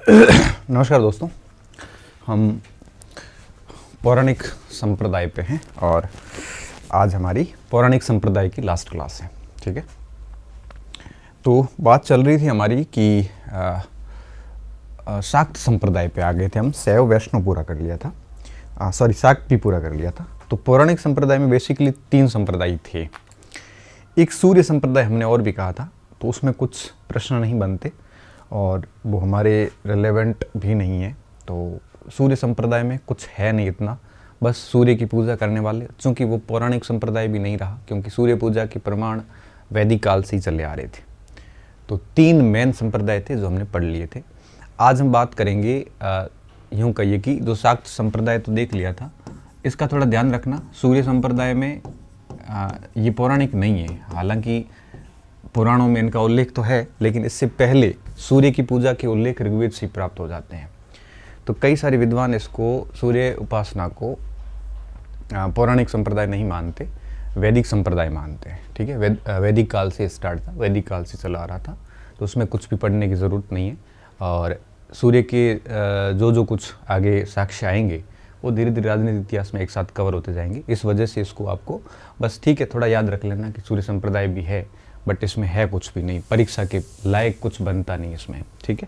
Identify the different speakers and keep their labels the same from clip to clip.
Speaker 1: नमस्कार दोस्तों, हम पौराणिक संप्रदाय पे हैं और आज हमारी पौराणिक संप्रदाय की लास्ट क्लास है। ठीक है, तो बात चल रही थी हमारी कि शाक्त संप्रदाय पे आ गए थे हम। शैव वैष्णव पूरा कर लिया था, शाक्त भी पूरा कर लिया था। तो पौराणिक संप्रदाय में बेसिकली 3 संप्रदाय थे। एक सूर्य संप्रदाय हमने और भी कहा था, तो उसमें कुछ प्रश्न नहीं बनते और वो हमारे रिलेवेंट भी नहीं है। तो सूर्य संप्रदाय में कुछ है नहीं इतना, बस सूर्य की पूजा करने वाले, चूँकि वो पौराणिक संप्रदाय भी नहीं रहा क्योंकि सूर्य पूजा के प्रमाण वैदिक काल से ही चले आ रहे थे। तो 3 मेन संप्रदाय थे जो हमने पढ़ लिए थे। आज हम बात करेंगे, यूँ कहिए कि जो शाक्त संप्रदाय तो देख लिया था, इसका थोड़ा ध्यान रखना। सूर्य संप्रदाय में ये पौराणिक नहीं है, हालांकि पुराणों में इनका उल्लेख तो है, लेकिन इससे पहले सूर्य की पूजा के उल्लेख ऋग्वेद से प्राप्त हो जाते हैं। तो कई सारे विद्वान इसको, सूर्य उपासना को पौराणिक संप्रदाय नहीं मानते, वैदिक संप्रदाय मानते हैं। ठीक है, वैदिक काल से स्टार्ट था, वैदिक काल से चला आ रहा था, तो उसमें कुछ भी पढ़ने की ज़रूरत नहीं है। और सूर्य के जो कुछ आगे साक्ष्य आएंगे वो धीरे धीरे राजनीतिक इतिहास में एक साथ कवर होते जाएंगे। इस वजह से इसको आपको बस ठीक है थोड़ा याद रख लेना कि सूर्य संप्रदाय भी है, बट इसमें है कुछ भी नहीं, परीक्षा के लायक कुछ बनता नहीं इसमें। ठीक है,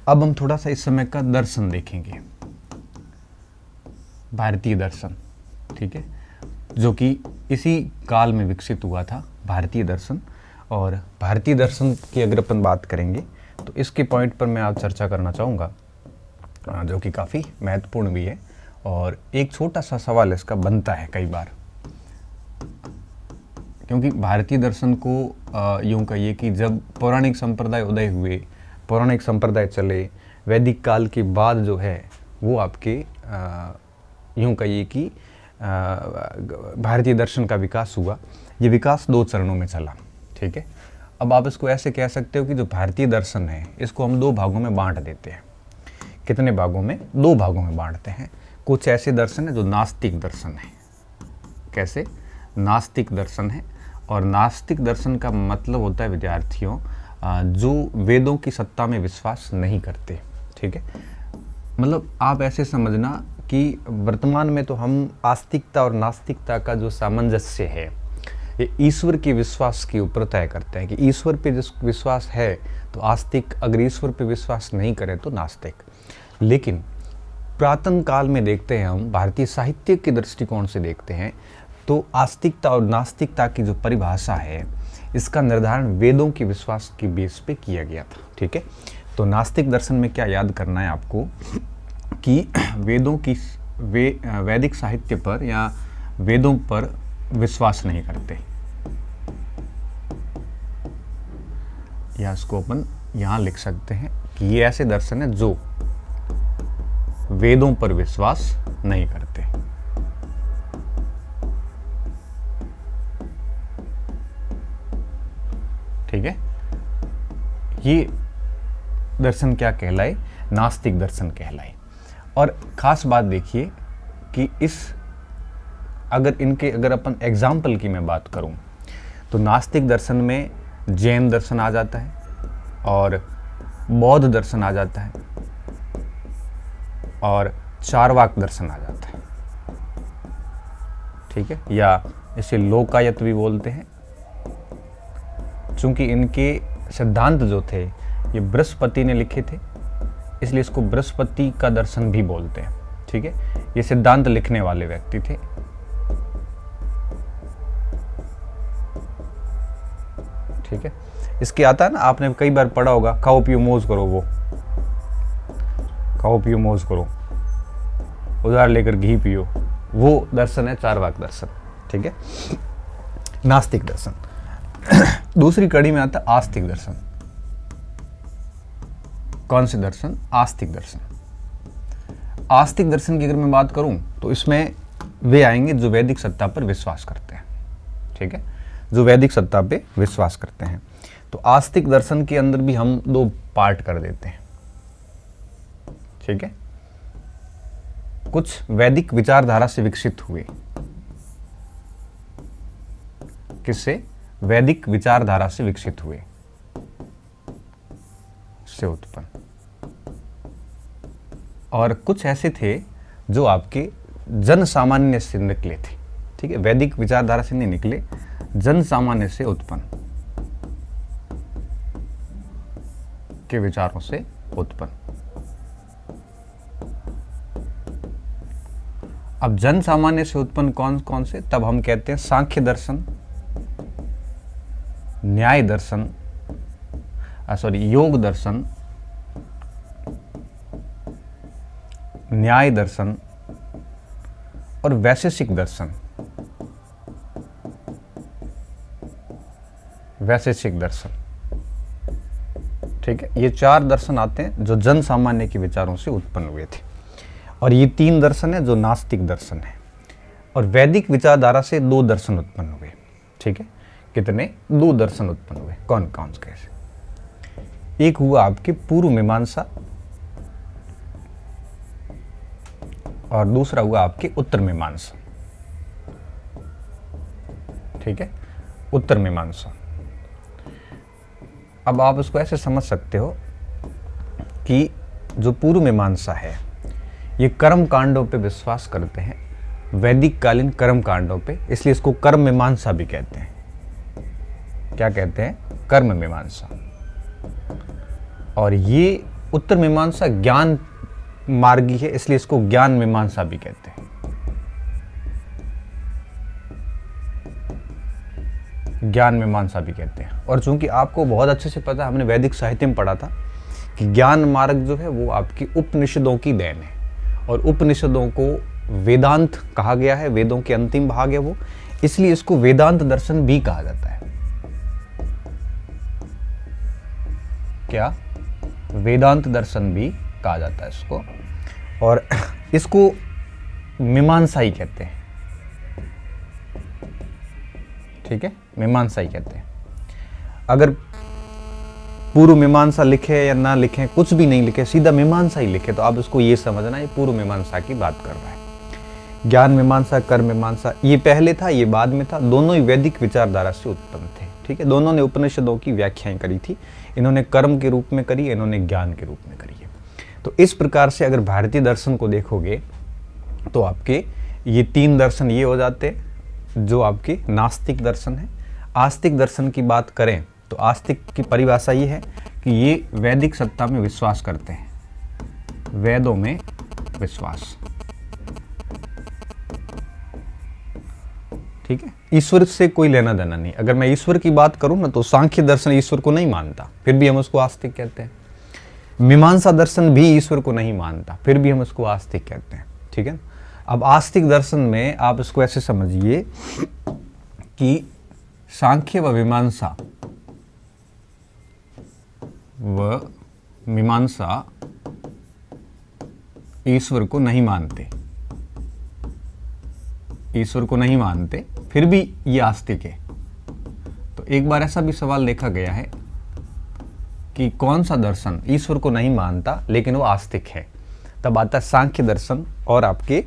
Speaker 1: अब हम थोड़ा सा इस समय का दर्शन देखेंगे, भारतीय दर्शन। ठीक है, जो कि इसी काल में विकसित हुआ था, भारतीय दर्शन। और भारतीय दर्शन की अगर अपन बात करेंगे तो इसके पॉइंट पर मैं आज चर्चा करना चाहूँगा, जो कि काफ़ी महत्वपूर्ण भी है। और एक छोटा सा सवाल इसका बनता है कई बार, क्योंकि भारतीय दर्शन को यूँ कहिए कि जब पौराणिक संप्रदाय उदय हुए, पौराणिक संप्रदाय चले, वैदिक काल के बाद जो है वो आपके यूँ कहिए कि भारतीय दर्शन का विकास हुआ। ये विकास 2 चरणों में चला। ठीक है, अब आप इसको ऐसे कह सकते हो कि जो भारतीय दर्शन है इसको हम 2 भागों में बांट देते हैं। कितने भागों में? 2 भागों में बांटते हैं। कुछ ऐसे दर्शन है जो नास्तिक दर्शन है। कैसे? नास्तिक दर्शन है। और नास्तिक दर्शन का मतलब होता है विद्यार्थियों जो वेदों की सत्ता में विश्वास नहीं करते। ठीक है, मतलब आप ऐसे समझना कि वर्तमान में तो हम आस्तिकता और नास्तिकता का जो सामंजस्य है ये ईश्वर के विश्वास के ऊपर तय करते हैं कि ईश्वर पे जिस विश्वास है तो आस्तिक, अगर ईश्वर पे विश्वास नहीं करें तो नास्तिक। लेकिन पुरातन काल में देखते हैं हम, भारतीय साहित्य के दृष्टिकोण से देखते हैं तो आस्तिकता और नास्तिकता की जो परिभाषा है इसका निर्धारण वेदों के विश्वास के बेस पे किया गया था। ठीक है, तो नास्तिक दर्शन में क्या याद करना है आपको कि वेदों की वैदिक साहित्य पर या वेदों पर विश्वास नहीं करते, या इसको अपन यहाँ लिख सकते हैं कि ये ऐसे दर्शन है जो वेदों पर विश्वास नहीं करते। ठीक है, ये दर्शन क्या कहलाए? नास्तिक दर्शन कहलाए। और खास बात देखिए कि अगर अपन एग्जाम्पल की मैं बात करूं तो नास्तिक दर्शन में जैन दर्शन आ जाता है और बौद्ध दर्शन आ जाता है और चारवाक दर्शन आ जाता है। ठीक है, या इसे लोकायत भी बोलते हैं, चूंकि इनके सिद्धांत जो थे ये बृहस्पति ने लिखे थे, इसलिए इसको बृहस्पति का दर्शन भी बोलते हैं। ठीक है, ये सिद्धांत लिखने वाले व्यक्ति थे। ठीक है, इसके आता है ना, आपने कई बार पढ़ा होगा, खाओ पियो मौज करो, वो खाओ पियो मौज करो, उधार लेकर घी पियो, वो दर्शन है चारवाक दर्शन। ठीक है, नास्तिक दर्शन। दूसरी कड़ी में आता है आस्तिक दर्शन। कौन से दर्शन? आस्तिक दर्शन। आस्तिक दर्शन की अगर मैं बात करूं तो इसमें वे आएंगे जो वैदिक सत्ता पर विश्वास करते हैं। ठीक है, जो वैदिक सत्ता पे विश्वास करते हैं। तो आस्तिक दर्शन के अंदर भी हम 2 पार्ट कर देते हैं। ठीक है, कुछ वैदिक विचारधारा से विकसित हुए। किससे? वैदिक विचारधारा से विकसित हुए, से उत्पन्न। और कुछ ऐसे थे जो आपके जन सामान्य से निकले थे, ठीक है, वैदिक विचारधारा से नहीं निकले, जन सामान्य से उत्पन्न के विचारों से उत्पन्न। अब जन सामान्य से उत्पन्न कौन कौन से, तब हम कहते हैं सांख्य दर्शन, न्याय दर्शन, योग दर्शन, न्याय दर्शन और वैशेषिक दर्शन। वैशेषिक दर्शन, ठीक है, ये 4 दर्शन आते हैं जो जन सामान्य के विचारों से उत्पन्न हुए थे। और ये 3 दर्शन है जो नास्तिक दर्शन है। और वैदिक विचारधारा से 2 दर्शन उत्पन्न हुए, ठीक है। कितने? 2 दर्शन उत्पन्न हुए। कौन कौन कैसे? एक हुआ आपके पूर्व मीमांसा और दूसरा हुआ आपके उत्तर मीमांसा, ठीक है, उत्तर मीमांसा। अब आप उसको ऐसे समझ सकते हो कि जो पूर्व मीमांसा है ये कर्म कांडों पे विश्वास करते हैं, वैदिक कालीन कर्म कांडों पे, इसलिए इसको कर्म मीमांसा भी कहते हैं। क्या कहते हैं? कर्म मीमांसा। और ये उत्तर मीमांसा ज्ञान मार्गी है, इसलिए इसको ज्ञान मीमांसा भी कहते हैं। ज्ञान मीमांसा भी कहते हैं। और चूंकि आपको बहुत अच्छे से पता है, हमने वैदिक साहित्य में पढ़ा था कि ज्ञान मार्ग जो है वो आपकी उपनिषदों की देन है, और उपनिषदों को वेदांत कहा गया है, वेदों के अंतिम भाग है वो, इसलिए इसको वेदांत दर्शन भी कहा जाता है। क्या? वेदांत दर्शन भी कहा जाता है इसको। और इसको मीमांसा ही कहते हैं, ठीक है, मीमांसा ही कहते हैं। अगर पूर्व मीमांसा लिखे या ना लिखे, कुछ भी नहीं लिखे, सीधा मीमांसा ही लिखे, तो आप इसको ये समझना ये पूर्व मीमांसा की बात कर रहा है। ज्ञान मीमांसा, कर्म मीमांसा, ये पहले था, ये बाद में था, दोनों ही वैदिक विचारधारा से उत्पन्न थे, ठीक है। दोनों ने उपनिषदों की व्याख्याएं करी थी, इन्होंने कर्म के रूप में करी, इन्होंने ज्ञान के रूप में करी है। तो इस प्रकार से अगर भारतीय दर्शन को देखोगे तो आपके ये 3 दर्शन ये हो जाते जो आपके नास्तिक दर्शन है। आस्तिक दर्शन की बात करें तो आस्तिक की परिभाषा ये है कि ये वैदिक सत्ता में विश्वास करते हैं, वेदों में विश्वास, ठीक है। ईश्वर से कोई लेना देना नहीं। अगर मैं ईश्वर की बात करूं ना तो सांख्य दर्शन ईश्वर को नहीं मानता, फिर भी हम उसको आस्तिक कहते हैं। मीमांसा दर्शन भी ईश्वर को नहीं मानता, फिर भी हम उसको आस्तिक कहते हैं, ठीक है। अब आस्तिक दर्शन में आप इसको ऐसे समझिए कि सांख्य व मीमांसा ईश्वर को नहीं मानते, ईश्वर को नहीं मानते, फिर भी ये आस्तिक है। तो एक बार ऐसा भी सवाल देखा गया है कि कौन सा दर्शन ईश्वर को नहीं मानता लेकिन वो आस्तिक है, तब आता है सांख्य दर्शन, और आपके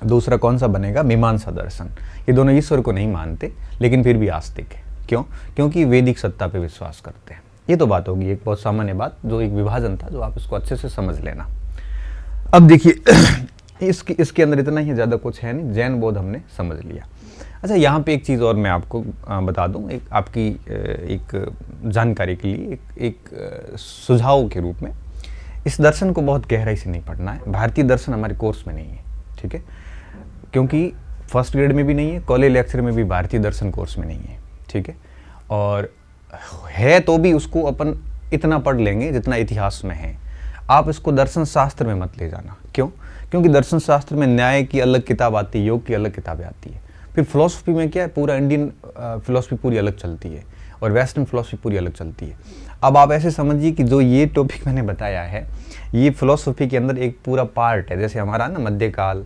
Speaker 1: दूसरा कौन सा बनेगा? मीमांसा दर्शन। ये दोनों ईश्वर को नहीं मानते लेकिन फिर भी आस्तिक है। क्यों? क्योंकि वैदिक सत्ता पे विश्वास करते हैं। ये तो बात होगी, एक बहुत सामान्य बात, जो एक विभाजन था, जो आप इसको अच्छे से समझ लेना। अब देखिए इसके अंदर इतना ही ज़्यादा कुछ है नहीं, जैन बौद्ध हमने समझ लिया। अच्छा, यहाँ पे एक चीज़ और मैं आपको बता दूँ, एक आपकी एक जानकारी के लिए, एक सुझाव के रूप में, इस दर्शन को बहुत गहराई से नहीं पढ़ना है। भारतीय दर्शन हमारे कोर्स में नहीं है, ठीक है, क्योंकि फर्स्ट ग्रेड में भी नहीं है, कॉलेज लेक्चर में भी भारतीय दर्शन कोर्स में नहीं है, ठीक है। और है तो भी उसको अपन इतना पढ़ लेंगे जितना इतिहास में है। आप इसको दर्शन शास्त्र में मत ले जाना। क्यों? क्योंकि दर्शन शास्त्र में न्याय की अलग किताब आती है, योग की अलग किताबें आती है। फिर फिलोसफी में क्या है, पूरा इंडियन फिलोसफी पूरी अलग चलती है और वेस्टर्न फिलोसफी पूरी अलग चलती है। अब आप ऐसे समझिए कि जो ये टॉपिक मैंने बताया है, ये फिलोसफी के अंदर एक पूरा पार्ट है। जैसे हमारा ना मध्यकाल,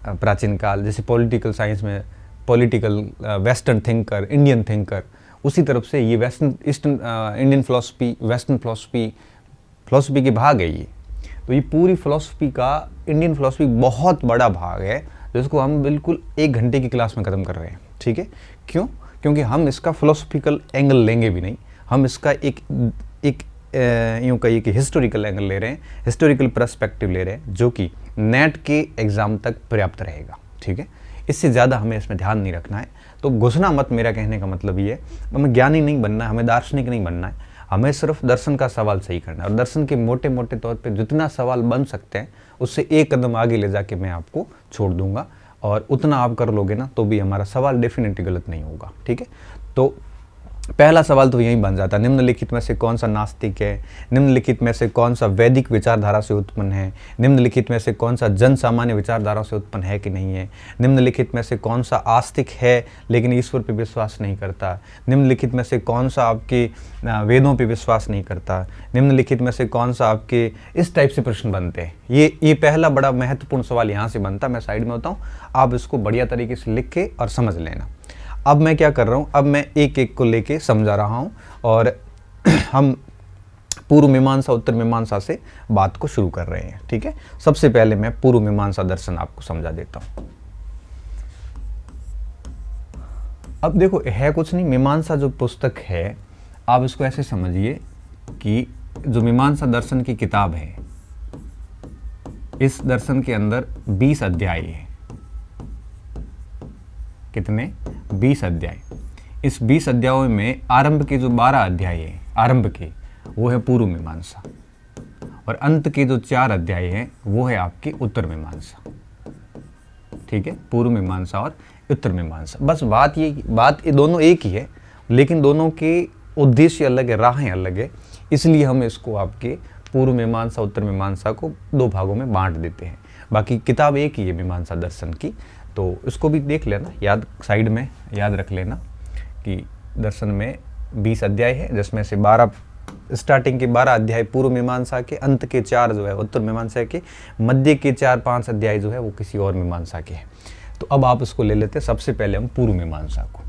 Speaker 1: प्राचीन काल, जैसे पॉलिटिकल साइंस में political western thinker, Indian thinker, उसी तरफ से ये western eastern Indian philosophy, western philosophy के भाग है ये। तो ये पूरी फिलोसफी का, इंडियन फिलोसफी बहुत बड़ा भाग है, जिसको हम बिल्कुल 1 घंटे की क्लास में ख़त्म कर रहे हैं, ठीक है। क्यों? क्योंकि हम इसका फिलोसफिकल एंगल लेंगे भी नहीं, हम इसका एक यूँ कहिए कि हिस्टोरिकल एंगल ले रहे हैं, हिस्टोरिकल पर्सपेक्टिव ले रहे हैं, जो कि नेट के एग्ज़ाम तक पर्याप्त रहेगा। ठीक है, इससे ज़्यादा हमें इसमें ध्यान नहीं रखना है। तो घुसना मत, मेरा कहने का मतलब ये है, हमें ज्ञानी नहीं बनना है, हमें दार्शनिक नहीं बनना है, हमें सिर्फ दर्शन का सवाल सही करना है। और दर्शन के मोटे मोटे तौर पे जितना सवाल बन सकते हैं उससे एक कदम आगे ले जाके मैं आपको छोड़ दूंगा, और उतना आप कर लोगे ना तो भी हमारा सवाल डेफिनेटली गलत नहीं होगा। ठीक है, तो पहला सवाल तो यही बन जाता है, निम्नलिखित में से कौन सा नास्तिक है, निम्नलिखित में से कौन सा वैदिक विचारधारा से उत्पन्न है, निम्नलिखित में से कौन सा जन सामान्य विचारधारा से उत्पन्न है कि नहीं है, निम्नलिखित में से कौन सा आस्तिक है लेकिन ईश्वर पे विश्वास नहीं करता, निम्नलिखित में से कौन सा आपके वेदों पे विश्वास नहीं करता, निम्नलिखित में से कौन सा आपके, इस टाइप से प्रश्न बनते हैं। ये पहला बड़ा महत्वपूर्ण सवाल यहाँ से बनता है। मैं साइड में होता हूँ, आप इसको बढ़िया तरीके से लिख के और समझ लेना। अब मैं क्या कर रहा हूँ, अब मैं एक एक को लेके समझा रहा हूँ, और हम पूर्व मीमांसा उत्तर मीमांसा से बात को शुरू कर रहे हैं। ठीक है, सबसे पहले मैं पूर्व मीमांसा दर्शन आपको समझा देता हूँ। अब देखो, है कुछ नहीं, मीमांसा जो पुस्तक है, आप इसको ऐसे समझिए कि जो मीमांसा दर्शन की किताब है, इस दर्शन के अंदर 20 अध्याय है। कितने? 20 अध्याय। इस 20 अध्यायों में आरंभ के जो 12 अध्याय है, आरंभ के, वो है पूर्व मीमांसा, और अंत के जो 4 अध्याय हैं वो है आपकी उत्तर मीमांसा। ठीक है, पूर्व मीमांसा और उत्तर मीमांसा। बस बात ये दोनों एक ही है, लेकिन दोनों के उद्देश्य अलग है, राहें अलग है, इसलिए हम इसको आपके पूर्व मीमांसा उत्तर मीमांसा को 2 भागों में बांट देते हैं। बाकी किताब एक ही है मीमांसा दर्शन की, तो इसको भी देख लेना, याद साइड में याद रख लेना कि दर्शन में 20 अध्याय है, जिसमें से 12 स्टार्टिंग के 12 अध्याय पूर्व मीमांसा के, अंत के 4 जो है उत्तर मीमांसा के, मध्य के 4-5 अध्याय जो है वो किसी और मीमांसा के हैं। तो अब आप इसको ले लेते हैं। सबसे पहले हम पूर्व मीमांसा को,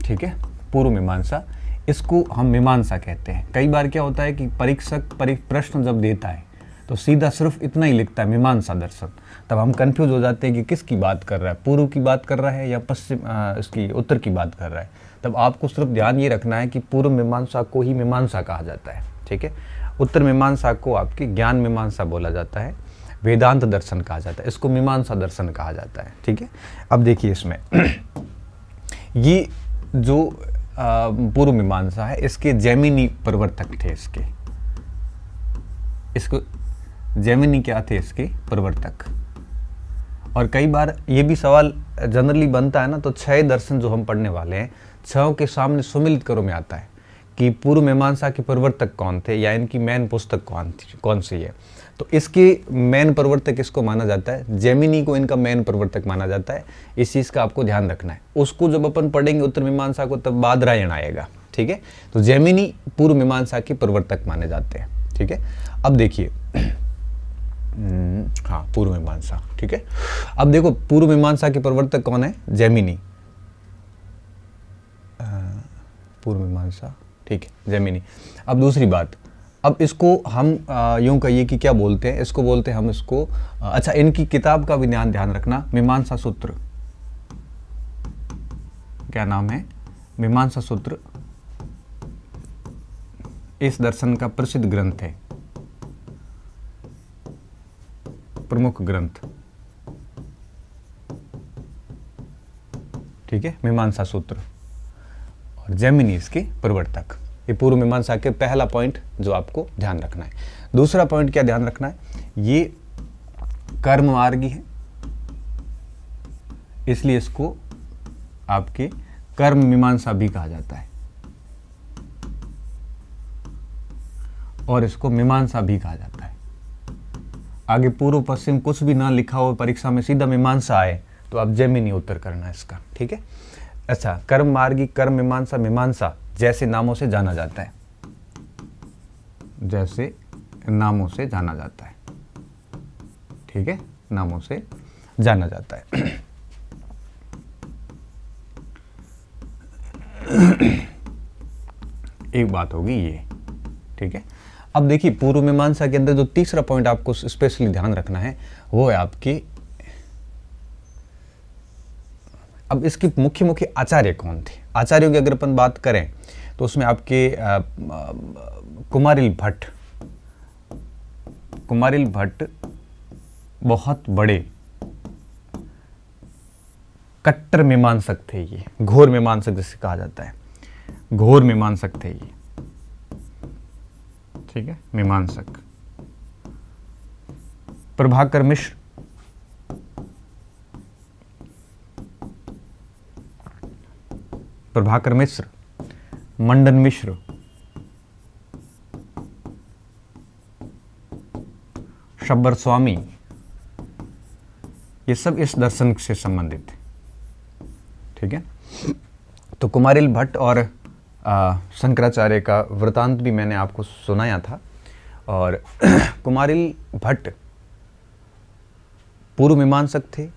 Speaker 1: ठीक है, पूर्व मीमांसा, इसको हम मीमांसा कहते हैं। कई बार क्या होता है कि परीक्षक प्रश्न जब देता है तो सीधा सिर्फ इतना ही लिखता है मीमांसा दर्शन, तब हम कंफ्यूज हो जाते हैं कि किसकी बात कर रहा है, पूर्व की बात कर रहा है या पश्चिम इसकी उत्तर की बात कर रहा है। तब आपको सिर्फ ध्यान ये रखना है कि पूर्व मीमांसा को ही मीमांसा कहा जाता है। ठीक है, उत्तर मीमांसा को आपकी ज्ञान मीमांसा बोला जाता है, वेदांत दर्शन कहा जाता है, इसको मीमांसा दर्शन कहा जाता है। ठीक है, अब देखिए इसमें ये जो पूर्व मीमांसा है, इसके जैमिनी प्रवर्तक थे, इसको जैमिनी क्या थे, इसके प्रवर्तक। और कई बार ये भी सवाल जनरली बनता है ना, तो 6 दर्शन जो हम पढ़ने वाले हैं, 6 के सामने सुमिलित करो में आता है कि पूर्व मीमांसा के प्रवर्तक कौन थे, या इनकी मेन पुस्तक कौन सी है। तो इसके मेन प्रवर्तक इसको माना जाता है, जैमिनी को इनका मेन प्रवर्तक माना जाता है। इस चीज़ का आपको ध्यान रखना है। उसको जब अपन पढ़ेंगे उत्तर मीमांसा को, तब बादरायण आएगा। ठीक है, तो जैमिनी पूर्व मीमांसा के प्रवर्तक माने जाते हैं। ठीक है, अब देखिए, हाँ, पूर्व मीमांसा। ठीक है, अब देखो पूर्व मीमांसा के प्रवर्तक कौन है, जैमिनी, पूर्व मीमांसा। ठीक है, जैमिनी। अब दूसरी बात, अब इसको हम यूं कहिए कि क्या बोलते हैं, इसको बोलते हैं हम इसको, अच्छा, इनकी किताब का भी ध्यान रखना, मीमांसा सूत्र। क्या नाम है, मीमांसा सूत्र। इस दर्शन का प्रसिद्ध ग्रंथ है, प्रमुख ग्रंथ। ठीक है, मीमांसा सूत्र, और जैमिनी इसके प्रवर्तक। ये पूर्व मीमांसा के पहला पॉइंट जो आपको ध्यान रखना है। दूसरा पॉइंट क्या ध्यान रखना है, ये कर्म मार्गी है, इसलिए इसको आपके कर्म मीमांसा भी कहा जाता है, और इसको मीमांसा भी कहा जाता है। आगे पूर्व पश्चिम कुछ भी ना लिखा हो, परीक्षा में सीधा मीमांसा आए, तो आप जैमिनी उत्तर करना है इसका। ठीक है, अच्छा, कर्म मार्गी, कर्म मीमांसा, मीमांसा जैसे नामों से जाना जाता है, जैसे नामों से जाना जाता है। ठीक है, नामों से जाना जाता है। एक बात होगी ये। ठीक है, अब देखिए पूर्व मीमांसा के अंदर जो तीसरा पॉइंट आपको स्पेशली ध्यान रखना है, वो है आपकी अब इसके मुख्य मुख्य आचार्य कौन थे? आचार्यों की अगर अपन बात करें तो उसमें आपके कुमारिल भट्ट बहुत बड़े कट्टर मीमांसक थे। ये घोर मीमांसक जिसे कहा जाता है, घोर मीमांसक थे ये, ठीक है, मीमांसक। प्रभाकर मिश्र, मंडन मिश्र, शब्बर स्वामी, ये सब इस दर्शन से संबंधित थे, ठीक है। तो कुमारिल भट्ट और शंकराचार्य का वृतांत भी मैंने आपको सुनाया था। और कुमारिल भट्ट पूर्व मीमांसक थे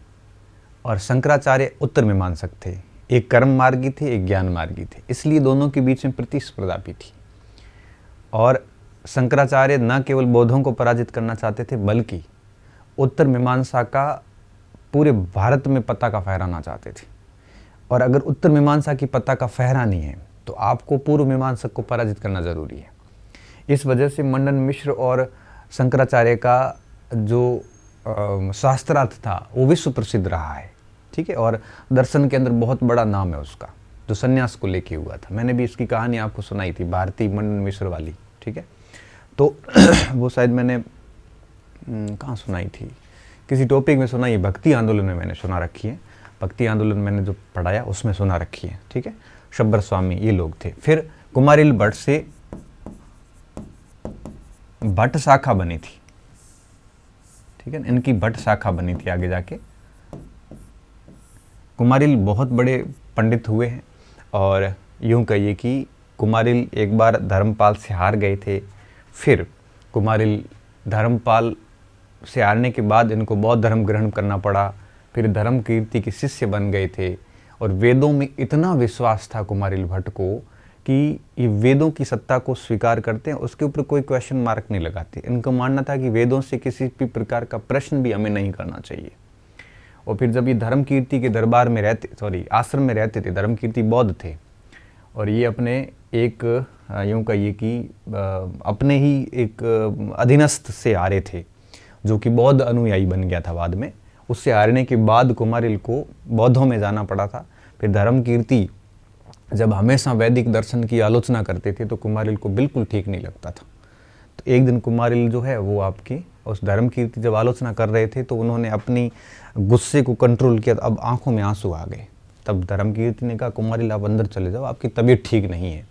Speaker 1: और शंकराचार्य उत्तर मीमांसक थे। एक कर्म मार्गी थे, एक ज्ञान मार्गी थे, इसलिए दोनों के बीच में प्रतिस्पर्धा भी थी। और शंकराचार्य न केवल बौद्धों को पराजित करना चाहते थे, बल्कि उत्तर मीमांसा का पूरे भारत में पताका फहराना चाहते थे। और अगर उत्तर मीमांसा की पताका फहरानी है तो आपको पूर्व मीमांसक को पराजित करना जरूरी है। इस वजह से मंडन मिश्र और शंकराचार्य का जो शास्त्रार्थ था वो विश्व प्रसिद्ध रहा है, ठीक है। और दर्शन के अंदर बहुत बड़ा नाम है उसका, जो संन्यास को लेके हुआ था। मैंने भी इसकी कहानी आपको सुनाई थी, भारती मंडन मिश्र वाली, ठीक है। तो वो शायद मैंने कहाँ सुनाई थी, किसी टॉपिक में सुनाई है, भक्ति आंदोलन में मैंने सुना रखी है। भक्ति आंदोलन मैंने जो पढ़ाया उसमें सुना रखी है, ठीक है। शब्बर स्वामी ये लोग थे। फिर कुमारिल भट्ट से भट्ट शाखा बनी थी, ठीक है। इनकी भट्ट शाखा बनी थी आगे जाके। कुमारिल बहुत बड़े पंडित हुए हैं और यूं कहिए कि कुमारिल एक बार धर्मपाल से हार गए थे। फिर कुमारिल धर्मपाल से हारने के बाद इनको बौद्ध धर्म ग्रहण करना पड़ा। फिर धर्म कीर्ति के शिष्य बन गए थे। और वेदों में इतना विश्वास था कुमारिल भट्ट को कि ये वेदों की सत्ता को स्वीकार करते हैं, उसके ऊपर कोई क्वेश्चन मार्क नहीं लगाते। इनका मानना था कि वेदों से किसी भी प्रकार का प्रश्न भी हमें नहीं करना चाहिए। और फिर जब ये धर्म कीर्ति के दरबार में आश्रम में रहते थे, धर्म कीर्ति बौद्ध थे और ये अपने एक यूँ कहिए कि अपने ही एक अधीनस्थ से हारे थे, जो कि बौद्ध अनुयायी बन गया था बाद में। उससे हारने के बाद कुमारिल को बौद्धों में जाना पड़ा था। फिर धर्म कीर्ति जब हमेशा वैदिक दर्शन की आलोचना करते थे तो कुमारिल को बिल्कुल ठीक नहीं लगता था। तो एक दिन कुमारिल जो है वो आपकी उस धर्म कीर्ति जब आलोचना कर रहे थे तो उन्होंने अपनी गुस्से को कंट्रोल किया। अब आंखों में आंसू आ गए। तब धर्म कीर्ति ने कहा कुमारिल आप अंदर चले जाओ, आपकी तबीयत ठीक नहीं है।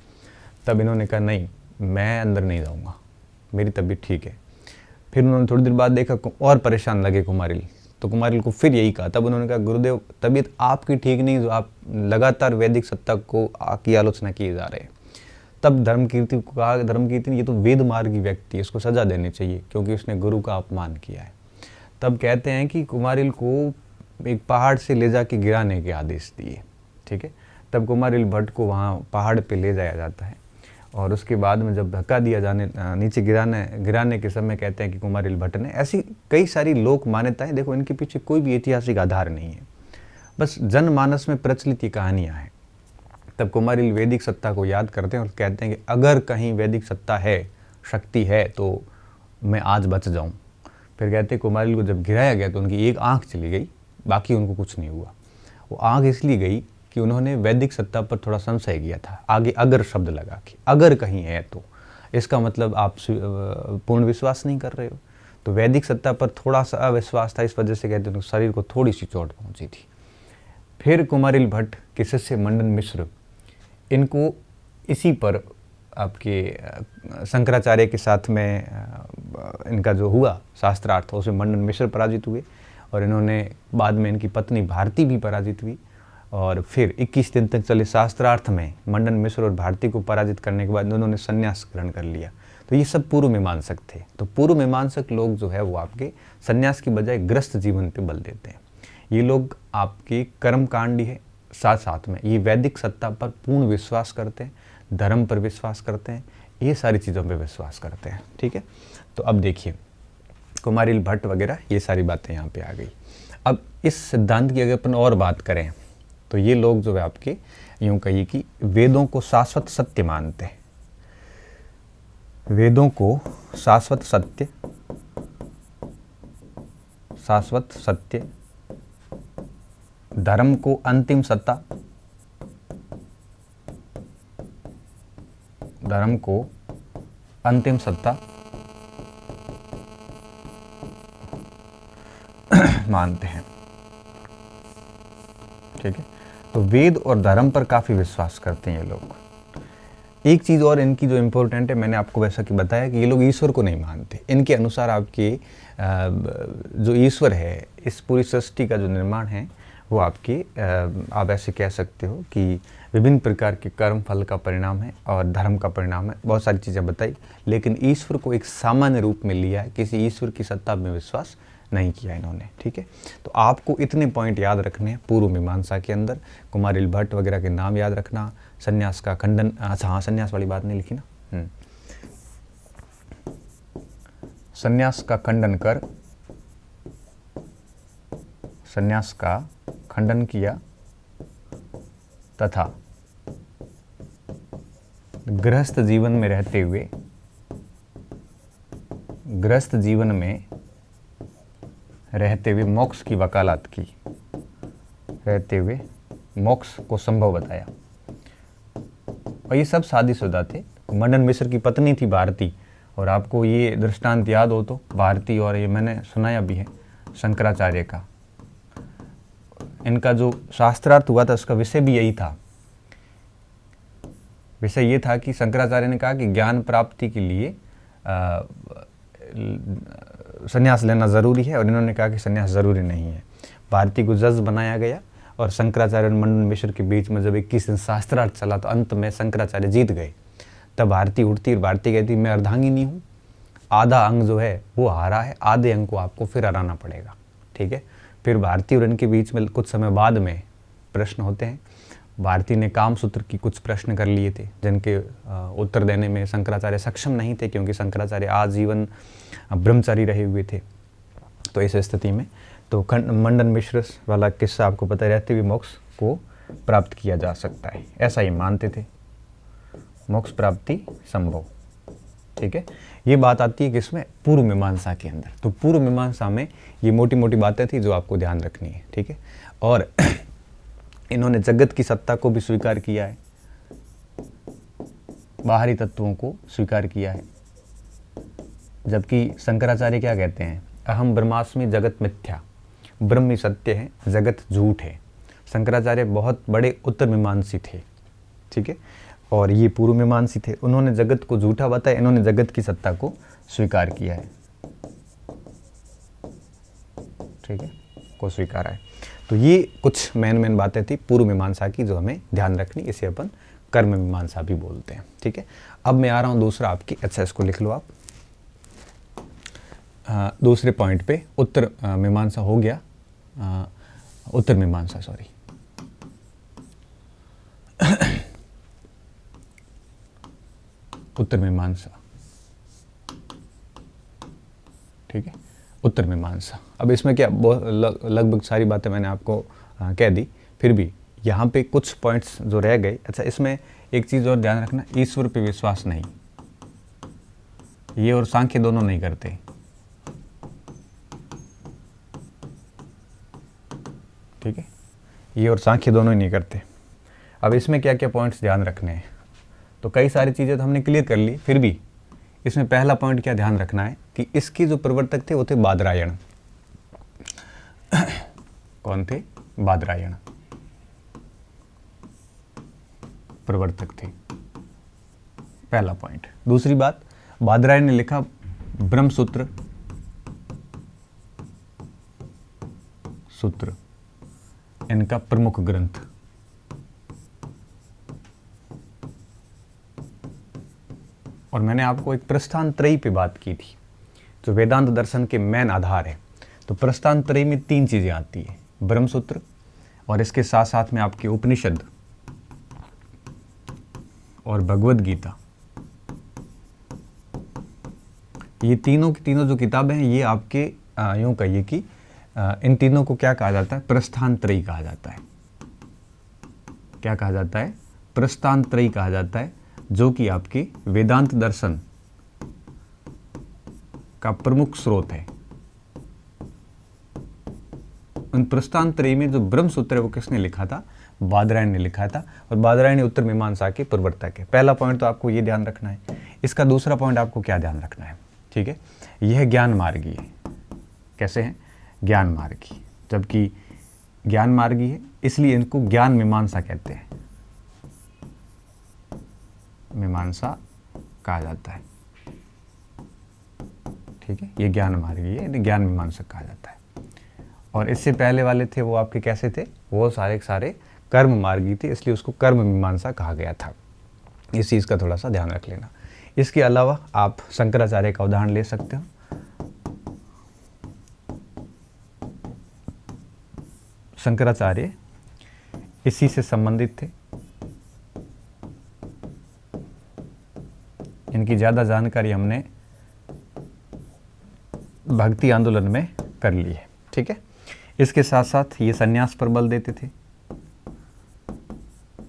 Speaker 1: तब इन्होंने कहा नहीं, मैं अंदर नहीं जाऊँगा, मेरी तबीयत ठीक है। फिर उन्होंने थोड़ी देर बाद देखा और परेशान लगे कुमारिल, तो कुमारिल को फिर यही कहा। तब उन्होंने कहा गुरुदेव तबीयत आपकी ठीक नहीं, जो आप लगातार वैदिक सत्ता को की आलोचना किए जा रहे हैं। तब धर्म कीर्ति को कहा, धर्म कीर्ति ये तो वेद मार्गी व्यक्ति है, इसको सजा देनी चाहिए क्योंकि उसने गुरु का अपमान किया है। तब कहते हैं कि कुमारिल को एक पहाड़ से ले जाके गिराने के आदेश दिए, ठीक है। तब कुमारिल भट्ट को वहाँ पहाड़ पे ले जाया जाता है और उसके बाद में जब धक्का दिया जाने नीचे गिराने के समय कहते हैं कि कुमारिल भट्ट ने, ऐसी कई सारी लोक मान्यताएं, देखो इनके पीछे कोई भी ऐतिहासिक आधार नहीं है, बस जनमानस में प्रचलित ये कहानियाँ हैं। तब कुमारिल वैदिक सत्ता को याद करते हैं और कहते हैं कि अगर कहीं वैदिक सत्ता है, शक्ति है तो मैं आज बच जाऊँ। फिर कहते हैं कुमारिल को जब गिराया गया तो उनकी एक आँख चली गई, बाकी उनको कुछ नहीं हुआ। वो आँख इसलिए गई कि उन्होंने वैदिक सत्ता पर थोड़ा संशय किया था, आगे अगर शब्द लगा के, अगर कहीं है तो इसका मतलब आप पूर्ण विश्वास नहीं कर रहे हो। तो वैदिक सत्ता पर थोड़ा सा अविश्वास था, इस वजह से कहते हैं शरीर को थोड़ी सी चोट पहुंची थी। फिर कुमारिल भट्ट के शिष्य मंडन मिश्र, इनको इसी पर आपके शंकराचार्य के साथ में इनका जो हुआ शास्त्रार्थ, उसमें मंडन मिश्र पराजित हुए और इन्होंने बाद में इनकी पत्नी भारती भी पराजित हुई। और फिर 21 दिन तक चले शास्त्रार्थ में मंडन मिश्र और भारती को पराजित करने के बाद उन्होंने संन्यास ग्रहण कर लिया। तो ये सब पूर्व मीमांसक थे। तो पूर्व मीमांसक लोग जो है वो आपके संन्यास की बजाय गृहस्थ जीवन पे बल देते हैं। ये लोग आपके कर्मकांडी है, साथ साथ में ये वैदिक सत्ता पर पूर्ण विश्वास करते हैं, धर्म पर विश्वास करते हैं, ये सारी चीज़ों पर विश्वास करते हैं, ठीक है। तो अब देखिए कुमारिल भट्ट वगैरह ये सारी बातें यहाँ पे आ गई। अब इस सिद्धांत की अगर अपन और बात करें तो ये लोग जो है आपके यूं कहिए कि वेदों को शाश्वत सत्य मानते हैं, वेदों को शाश्वत सत्य, शाश्वत सत्य, धर्म को अंतिम सत्ता, धर्म को अंतिम सत्ता मानते हैं। ठीक है, तो वेद और धर्म पर काफी विश्वास करते हैं ये लोग। एक चीज और इनकी जो इम्पोर्टेंट है, मैंने आपको वैसा कि बताया कि ये लोग ईश्वर को नहीं मानते। इनके अनुसार आपके जो ईश्वर है, इस पूरी सृष्टि का जो निर्माण है वो आपके आप ऐसे कह सकते हो कि विभिन्न प्रकार के कर्म फल का परिणाम है और धर्म का परिणाम है। बहुत सारी चीज़ें बताई, लेकिन ईश्वर को एक सामान्य रूप में लिया है, किसी ईश्वर की सत्ता में विश्वास नहीं किया इन्होंने। ठीक है, तो आपको इतने पॉइंट याद रखने हैं पूर्व मीमांसा के अंदर। कुमारिल भट्ट वगैरह के नाम याद रखना, संन्यास का खंडन, अच्छा हाँ संन्यास वाली बात नहीं लिखी ना, संन्यास का खंडन कर, संन्यास का खंडन किया तथा गृहस्थ जीवन में रहते हुए, गृहस्थ जीवन में रहते हुए मोक्ष की वकालत की, रहते हुए मोक्ष को संभव बताया। और ये सब शादीशुदा थे। मंडन मिश्र की पत्नी थी भारती, और आपको ये दृष्टांत याद हो तो भारती, और ये मैंने सुनाया भी है शंकराचार्य का। इनका जो शास्त्रार्थ हुआ था उसका विषय भी यही था। विषय ये था कि शंकराचार्य ने कहा कि ज्ञान प्राप्ति के लिए संन्यास लेना ज़रूरी है, और इन्होंने कहा कि संन्यास ज़रूरी नहीं है। भारती को जज बनाया गया, और शंकराचार्य और मंडन मिश्र के बीच में जब 21 दिन शास्त्रार्थ चला तो अंत में शंकराचार्य जीत गए। तब भारती उठती और भारती कहती मैं अर्धांगिनी हूँ, आधा अंग जो है वो हारा है, आधे अंग को आपको फिर हराना पड़ेगा। ठीक है, फिर भारती और इनके बीच में कुछ समय बाद में प्रश्न होते हैं। भारती ने कामसूत्र की कुछ प्रश्न कर लिए थे, जिनके उत्तर देने में शंकराचार्य सक्षम नहीं थे, क्योंकि शंकराचार्य आजीवन ब्रह्मचारी रहे हुए थे। तो इस स्थिति में तो मंडन मिश्र वाला किस्सा आपको पता रहते हुए मोक्ष को प्राप्त किया जा सकता है, ऐसा ही मानते थे, मोक्ष प्राप्ति संभव। ठीक है, ये बात आती है किसमें, पूर्व मीमांसा के अंदर। तो पूर्व मीमांसा में ये मोटी मोटी बातें थी जो आपको ध्यान रखनी है। ठीक है, और इन्होंने जगत की सत्ता को भी स्वीकार किया है, बाहरी तत्वों को स्वीकार किया है, जबकि शंकराचार्य क्या कहते हैं, अहम ब्रह्मास्मि जगत मिथ्या, ब्रह्म ही सत्य है, जगत झूठ है। शंकराचार्य बहुत बड़े उत्तर मीमांसी थे। ठीक है, और ये पूर्व मीमांसी थे। उन्होंने जगत को झूठा बताया, इन्होंने जगत की सत्ता को स्वीकार किया है। ठीक है, को स्वीकारा है। तो ये कुछ मेन बातें थी पूर्व मीमांसा की जो हमें ध्यान रखनी, इसे अपन कर्म मीमांसा भी बोलते हैं। ठीक है, अब मैं आ रहा हूँ दूसरा आपकी, अच्छा इसको लिख लो आप। दूसरे पॉइंट पे उत्तर मीमांसा हो गया, उत्तर मीमांसा सॉरी, उत्तर मीमांसा। ठीक है, उत्तर मीमांसा। अब इसमें क्या लगभग सारी बातें मैंने आपको कह दी, फिर भी यहाँ पे कुछ पॉइंट्स जो रह गए। अच्छा, इसमें एक चीज़ और ध्यान रखना, ईश्वर पे विश्वास नहीं, ये और सांख्य दोनों नहीं करते। ठीक है, ये और सांख्य दोनों ही नहीं करते। अब इसमें क्या क्या पॉइंट्स ध्यान रखने हैं, तो कई सारी चीज़ें तो हमने क्लियर कर ली, फिर भी इसमें पहला पॉइंट क्या ध्यान रखना है कि इसके जो प्रवर्तक थे वो थे बादरायण। कौन थे, बादरायण प्रवर्तक थे, पहला पॉइंट। दूसरी बात, बादरायण ने लिखा ब्रह्मसूत्र, सूत्र इनका प्रमुख ग्रंथ। और मैंने आपको एक प्रस्थान त्रयी पे बात की थी, जो वेदांत दर्शन के मेन आधार है। तो प्रस्थान त्रयी में 3 चीजें आती है, ब्रह्मसूत्र, और इसके साथ साथ में आपके उपनिषद और भगवद गीता। ये तीनों की तीनों जो किताबें हैं, ये आपके यूं कहिए कि इन तीनों को क्या कहा जाता है, प्रस्थान त्रयी कहा जाता है। क्या कहा जाता है, प्रस्थानत्रयी कहा जाता है, जो कि आपके वेदांत दर्शन का प्रमुख स्रोत है। उन प्रस्थानत्रयी में जो ब्रह्म सूत्र है वो किसने लिखा था, बादरायण ने लिखा था, और बादरायण उत्तर मीमांसा के प्रवर्तक है। पहला पॉइंट तो आपको ये ध्यान रखना है। इसका दूसरा पॉइंट आपको क्या ध्यान रखना है, ठीक है, यह ज्ञान मार्गी है। कैसे है, ज्ञान मार्गी, जबकि ज्ञान मार्गी है इसलिए इनको ज्ञान मीमांसा कहते हैं, मीमांसा कहा जाता है, ठीक है, ये ज्ञान मार्गी है, ज्ञान मीमांसा कहा जाता है। और इससे पहले वाले थे वो आपके कैसे थे, वो सारे के सारे कर्म मार्गी थे, इसलिए उसको कर्म मीमांसा कहा गया था। इस चीज़ का थोड़ा सा ध्यान रख लेना। इसके अलावा आप शंकराचार्य का उदाहरण ले सकते हो। शंकराचार्य इसी से संबंधित थे, इनकी ज़्यादा जानकारी हमने भक्ति आंदोलन में कर ली है, ठीक है। इसके साथ साथ ये संन्यास पर बल देते थे,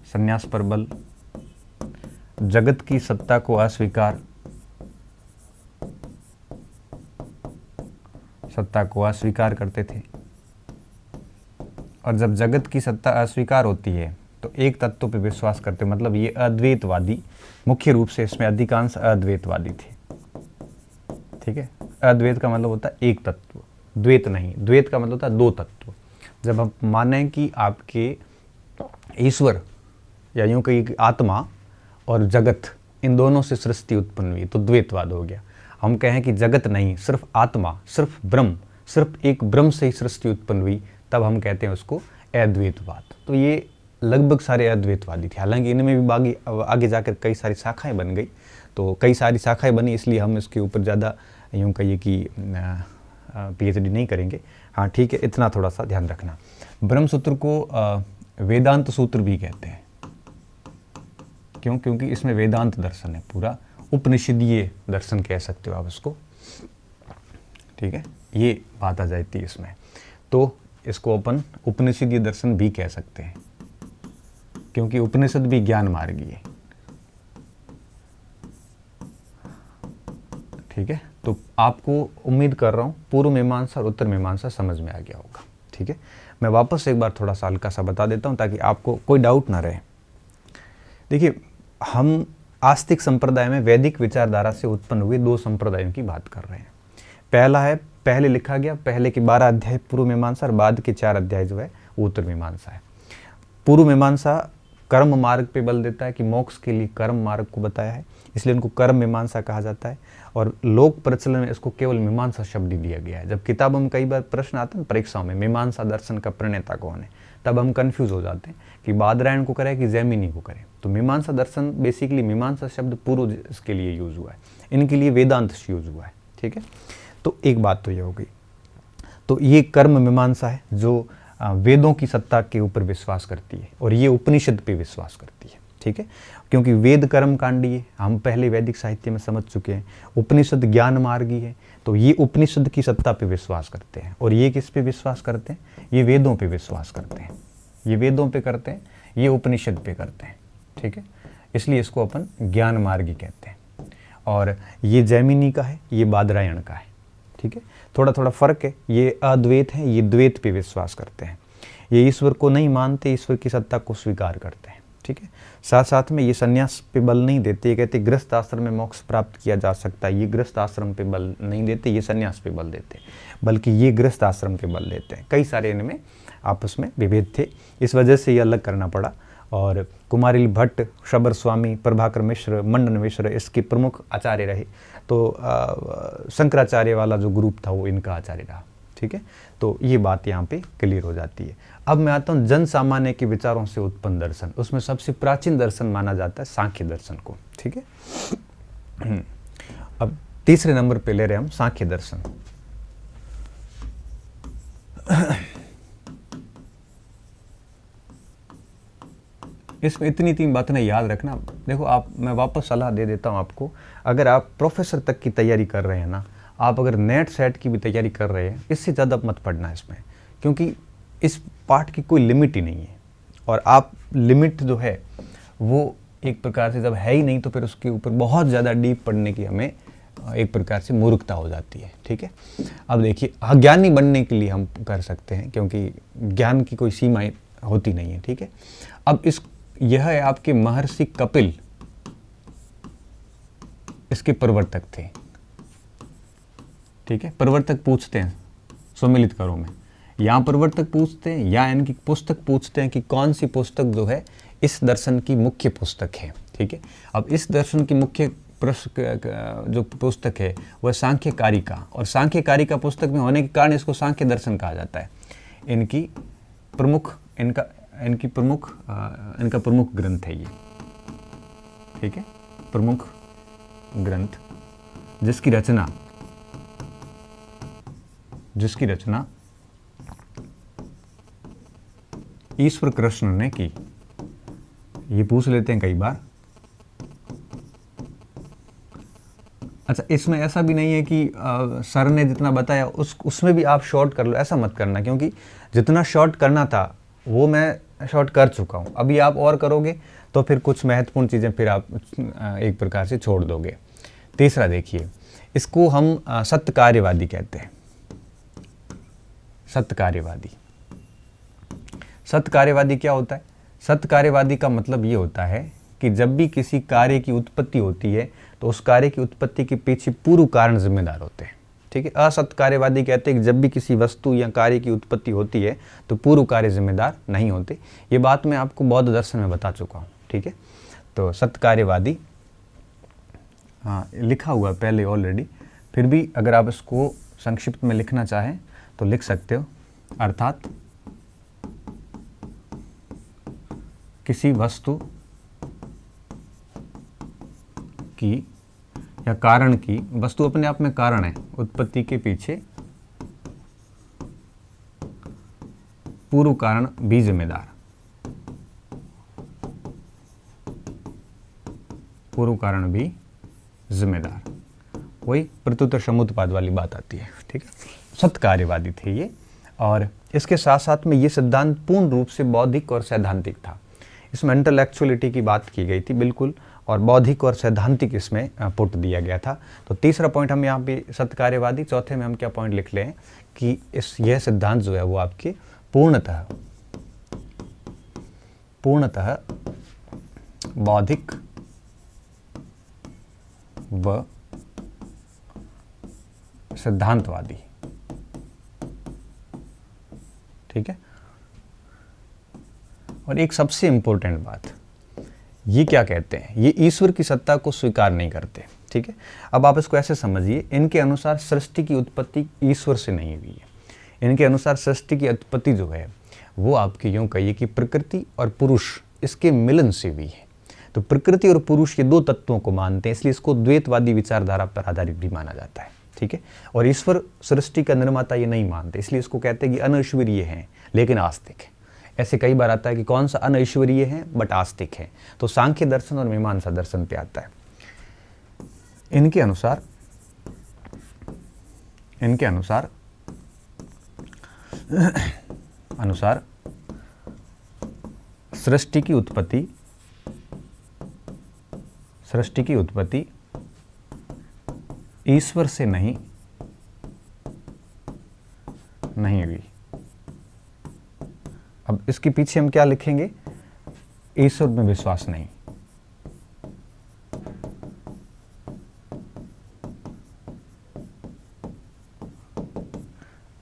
Speaker 1: संन्यास पर बल, जगत की सत्ता को अस्वीकार, सत्ता को अस्वीकार करते थे। और जब जगत की सत्ता अस्वीकार होती है तो एक तत्व पे विश्वास करते, मतलब ये अद्वैतवादी, मुख्य रूप से इसमें अधिकांश अद्वैतवादी थे, ठीक है। अद्वैत का मतलब होता है एक तत्व, द्वैत नहीं, द्वैत का मतलब होता है दो तत्व। जब हम माने कि आपके ईश्वर या यूं कही आत्मा और जगत, इन दोनों से सृष्टि उत्पन्न हुई तो द्वैतवाद हो गया। हम कहें कि जगत नहीं, सिर्फ आत्मा, सिर्फ ब्रह्म, सिर्फ एक ब्रह्म से ही सृष्टि उत्पन्न हुई, तब हम कहते हैं उसको अद्वैतवाद। तो ये लगभग सारे अद्वैतवादी थे। हालांकि इनमें भी आगे जाकर कई सारी शाखाएं बन गई, तो कई सारी शाखाएं बनी, इसलिए हम इसके ऊपर ज़्यादा यूँ कहिए कि पीएचडी नहीं करेंगे। हाँ ठीक है, इतना थोड़ा सा ध्यान रखना। ब्रह्म सूत्र को वेदांत सूत्र भी कहते हैं। क्यों? क्योंकि इसमें वेदांत दर्शन है, पूरा उपनिषदीय दर्शन कह सकते हो आप उसको, ठीक है, ये बात आ जाती है इसमें। तो इसको अपन उपनिषदीय दर्शन भी कह सकते हैं, क्योंकि उपनिषद भी ज्ञान मार्गी है, ठीक है। तो आपको उम्मीद कर रहा हूँ पूर्व मीमांसा और उत्तर मीमांसा समझ में आ गया होगा, ठीक है। मैं वापस एक बार थोड़ा सा हल्का सा बता देता हूँ ताकि आपको कोई डाउट ना रहे। देखिए, हम आस्तिक संप्रदाय में वैदिक विचारधारा से उत्पन्न हुए दो संप्रदायों की बात कर रहे हैं। पहला है, पहले लिखा गया, पहले के 12 अध्याय पूर्व मीमांसा और बाद के 4 अध्याय जो है वो उत्तर मीमांसा है। पूर्व मीमांसा कर्म मार्ग पे बल देता है कि मोक्ष के लिए कर्म मार्ग को बताया है, इसलिए उनको कर्म मीमांसा कहा जाता है। और लोक प्रचलन में इसको केवल मीमांसा शब्द दिया गया है। जब किताबों में कई बार प्रश्न आते हैं परीक्षाओं में, मीमांसा दर्शन का प्रणेता कौन है, तब हम कंफ्यूज हो जाते हैं कि बादरायण को करे कि जैमिनी को करे। तो मीमांसा दर्शन बेसिकली, मीमांसा शब्द पूर्व इसके लिए यूज हुआ है, इनके लिए वेदांत यूज हुआ है, ठीक है। तो एक बात तो ये हो गई। तो ये कर्म मीमांसा है जो वेदों की सत्ता के ऊपर विश्वास करती है, और ये उपनिषद पे विश्वास करती है, ठीक है। क्योंकि वेद कर्म कांडी है, हम पहले वैदिक साहित्य में समझ चुके हैं। उपनिषद ज्ञान मार्गी है, तो ये उपनिषद की सत्ता पे विश्वास करते हैं। और ये किस पे विश्वास करते हैं? ये वेदों पे विश्वास करते हैं। ये वेदों पे करते हैं, ये उपनिषद पे करते हैं, ठीक है। इसलिए इसको अपन ज्ञान मार्गी कहते हैं। और ये जैमिनी का है, ये बादरायण का है, ठीक है। थोड़ा थोड़ा फर्क है, ये अद्वैत है, ये द्वैत पे विश्वास करते हैं। ये ईश्वर को नहीं मानते, ईश्वर की सत्ता को स्वीकार करते हैं, ठीक है। साथ साथ में ये संन्यास पे बल नहीं देते, ये कहते गृहस्थ आश्रम में मोक्ष प्राप्त किया जा सकता है। ये गृहस्थ आश्रम पे बल नहीं देते, ये संन्यास पे बल देते, बल्कि ये गृहस्थ आश्रम पे बल देते हैं। कई सारे इनमें आपस में विभेद थे, इस वजह से ये अलग करना पड़ा। और कुमारिल भट्ट, शबर स्वामी, प्रभाकर मिश्र, मंडन मिश्र इसके प्रमुख आचार्य रहे। तो शंकराचार्य वाला जो ग्रुप था वो इनका आचार्य रहा, ठीक है। तो ये बात यहाँ पे क्लियर हो जाती है। अब मैं आता हूँ जन सामान्य के विचारों से उत्पन्न दर्शन। उसमें सबसे प्राचीन दर्शन माना जाता है सांख्य दर्शन को, ठीक है। अब तीसरे नंबर पे ले रहे हम सांख्य दर्शन। इसमें इतनी 3 बातें याद रखना। देखो, आप, मैं वापस सलाह दे देता हूँ आपको, अगर आप प्रोफेसर तक की तैयारी कर रहे हैं ना, आप अगर नेट सेट की भी तैयारी कर रहे हैं, इससे ज़्यादा मत पढ़ना इसमें, क्योंकि इस पाठ की कोई लिमिट ही नहीं है। और आप लिमिट जो है वो एक प्रकार से जब है ही नहीं तो फिर उसके ऊपर बहुत ज़्यादा डीप पढ़ने की हमें एक प्रकार से मूर्खता हो जाती है। ठीक है, अब देखिए अज्ञानी बनने के लिए हम कर सकते हैं, क्योंकि ज्ञान की कोई सीमाएं होती नहीं है। ठीक है, अब यह है आपके महर्षि कपिल, इसके प्रवर्तक थे। ठीक है, प्रवर्तक पूछते हैं सुमिलित करो में, या प्रवर्तक पूछते हैं या इनकी पुस्तक पूछते हैं कि कौन सी पुस्तक जो है इस दर्शन की मुख्य पुस्तक है। ठीक है, अब इस दर्शन की मुख्य जो पुस्तक है वह सांख्य कारिका, और सांख्य कारिका पुस्तक में होने के कारण इसको सांख्य दर्शन कहा जाता है। इनका प्रमुख ग्रंथ है ये। ठीक है, प्रमुख ग्रंथ जिसकी रचना ईश्वर कृष्ण ने की। ये पूछ लेते हैं कई बार। अच्छा, इसमें ऐसा भी नहीं है कि सर ने जितना बताया उसमें भी आप शॉर्ट कर लो, ऐसा मत करना, क्योंकि जितना शॉर्ट करना था वो मैं शॉर्ट कर चुका हूँ। अभी आप और करोगे तो फिर कुछ महत्वपूर्ण चीज़ें फिर आप एक प्रकार से छोड़ दोगे। तीसरा देखिए, इसको हम सत्य कार्यवादी कहते हैं। सत्य कार्यवादी क्या होता है? सत्य कार्यवादी का मतलब ये होता है कि जब भी किसी कार्य की उत्पत्ति होती है तो उस कार्य की उत्पत्ति के पीछे पूर्व कारण जिम्मेदार होते हैं। ठीक है, असत्य कार्यवादी कहते हैं कि जब भी किसी वस्तु या कार्य की उत्पत्ति होती है तो पूर्व कार्य जिम्मेदार नहीं होते। ये बात मैं आपको बौद्ध दर्शन में बता चुका हूँ। ठीक है, तो सत्य कार्यवादी लिखा हुआ पहले ऑलरेडी, फिर भी अगर आप इसको संक्षिप्त में लिखना चाहें तो लिख सकते हो। अर्थात किसी वस्तु की या कारण की, वस्तु अपने आप में कारण है, उत्पत्ति के पीछे पूर्व कारण भी जिम्मेदार। पूर्व कारण भी जिम्मेदार, वही प्रत्युत्तर समुत्पाद वाली बात आती है। ठीक है, सत्य कार्यवादी थे ये, और इसके साथ साथ में ये सिद्धांत पूर्ण रूप से बौद्धिक और सैद्धांतिक था। इसमें इंटेलेक्चुअलिटी की बात की गई थी बिल्कुल, और बौद्धिक और सैद्धांतिक इसमें पुट दिया गया था। तो तीसरा पॉइंट हम यहाँ पे सत्य कार्यवादी, चौथे में हम क्या पॉइंट लिख लें कि यह सिद्धांत जो है वो आपके पूर्णतः बौद्धिक व सिद्धांतवादी। ठीक है, और एक सबसे इंपॉर्टेंट बात, ये क्या कहते हैं, ये ईश्वर की सत्ता को स्वीकार नहीं करते। ठीक है, अब आप इसको ऐसे समझिए, इनके अनुसार सृष्टि की उत्पत्ति ईश्वर से नहीं हुई है। इनके अनुसार सृष्टि की उत्पत्ति जो है वो आपके यूं कहिए कि प्रकृति और पुरुष इसके मिलन से हुई है। तो प्रकृति और पुरुष ये दो तत्वों को मानते हैं, इसलिए इसको द्वैतवादी विचारधारा पर आधारित भी माना जाता है। ठीक है, और ईश्वर सृष्टि का निर्माता ये नहीं मानते, इसलिए इसको कहते हैं कि अनईश्वरीय है लेकिन आस्तिक है। ऐसे कई बार आता है कि कौन सा अनईश्वरीय है बट आस्तिक है, तो सांख्य दर्शन और मीमांसा दर्शन पे आता है। इनके अनुसार सृष्टि की उत्पत्ति ईश्वर से नहीं हुई। अब इसके पीछे हम क्या लिखेंगे? ईश्वर में विश्वास नहीं,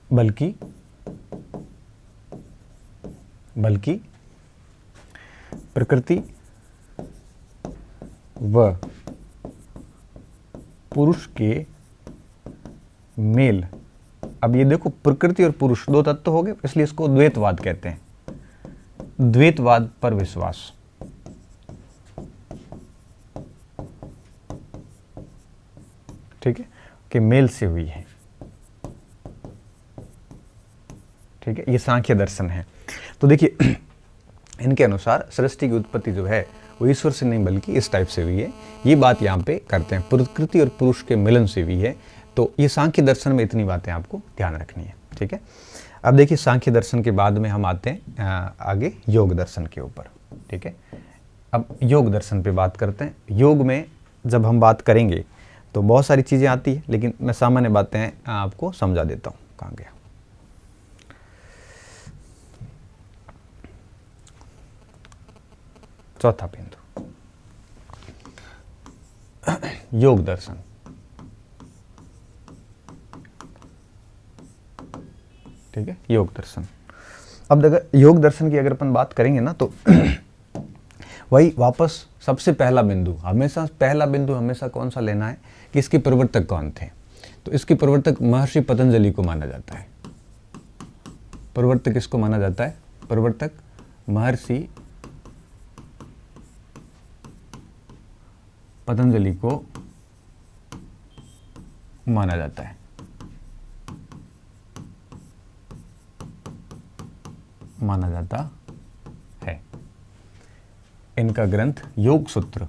Speaker 1: बल्कि प्रकृति व पुरुष के मेल। अब ये देखो, प्रकृति और पुरुष दो तत्व हो गए, इसलिए इसको द्वैतवाद कहते हैं। द्वैतवाद पर विश्वास। ठीक है, कि मेल से हुई है। ठीक है, ये सांख्य दर्शन है। तो देखिए, इनके अनुसार सृष्टि की उत्पत्ति जो है वो ईश्वर से नहीं बल्कि इस टाइप से हुई है। ये बात यहाँ पे करते हैं, प्रकृति और पुरुष के मिलन से हुई है। तो ये सांख्य दर्शन में इतनी बातें आपको ध्यान रखनी है। ठीक है, अब देखिए सांख्य दर्शन के बाद में हम आते हैं आगे योग दर्शन के ऊपर। ठीक है, अब योग दर्शन पे बात करते हैं। योग में जब हम बात करेंगे तो बहुत सारी चीज़ें आती है, लेकिन मैं सामान्य बातें आपको समझा देता हूँ। कहाँ गया? चौथा बिंदु, योग दर्शन। ठीक है, योग दर्शन। अब अगर योग दर्शन की अगर अपन बात करेंगे ना, तो वही वापस सबसे पहला बिंदु हमेशा कौन सा लेना है कि इसके प्रवर्तक कौन थे। तो इसके प्रवर्तक महर्षि पतंजलि को माना जाता है। प्रवर्तक किसको माना जाता है? प्रवर्तक महर्षि पतंजलि को माना जाता है। इनका ग्रंथ योग सूत्र,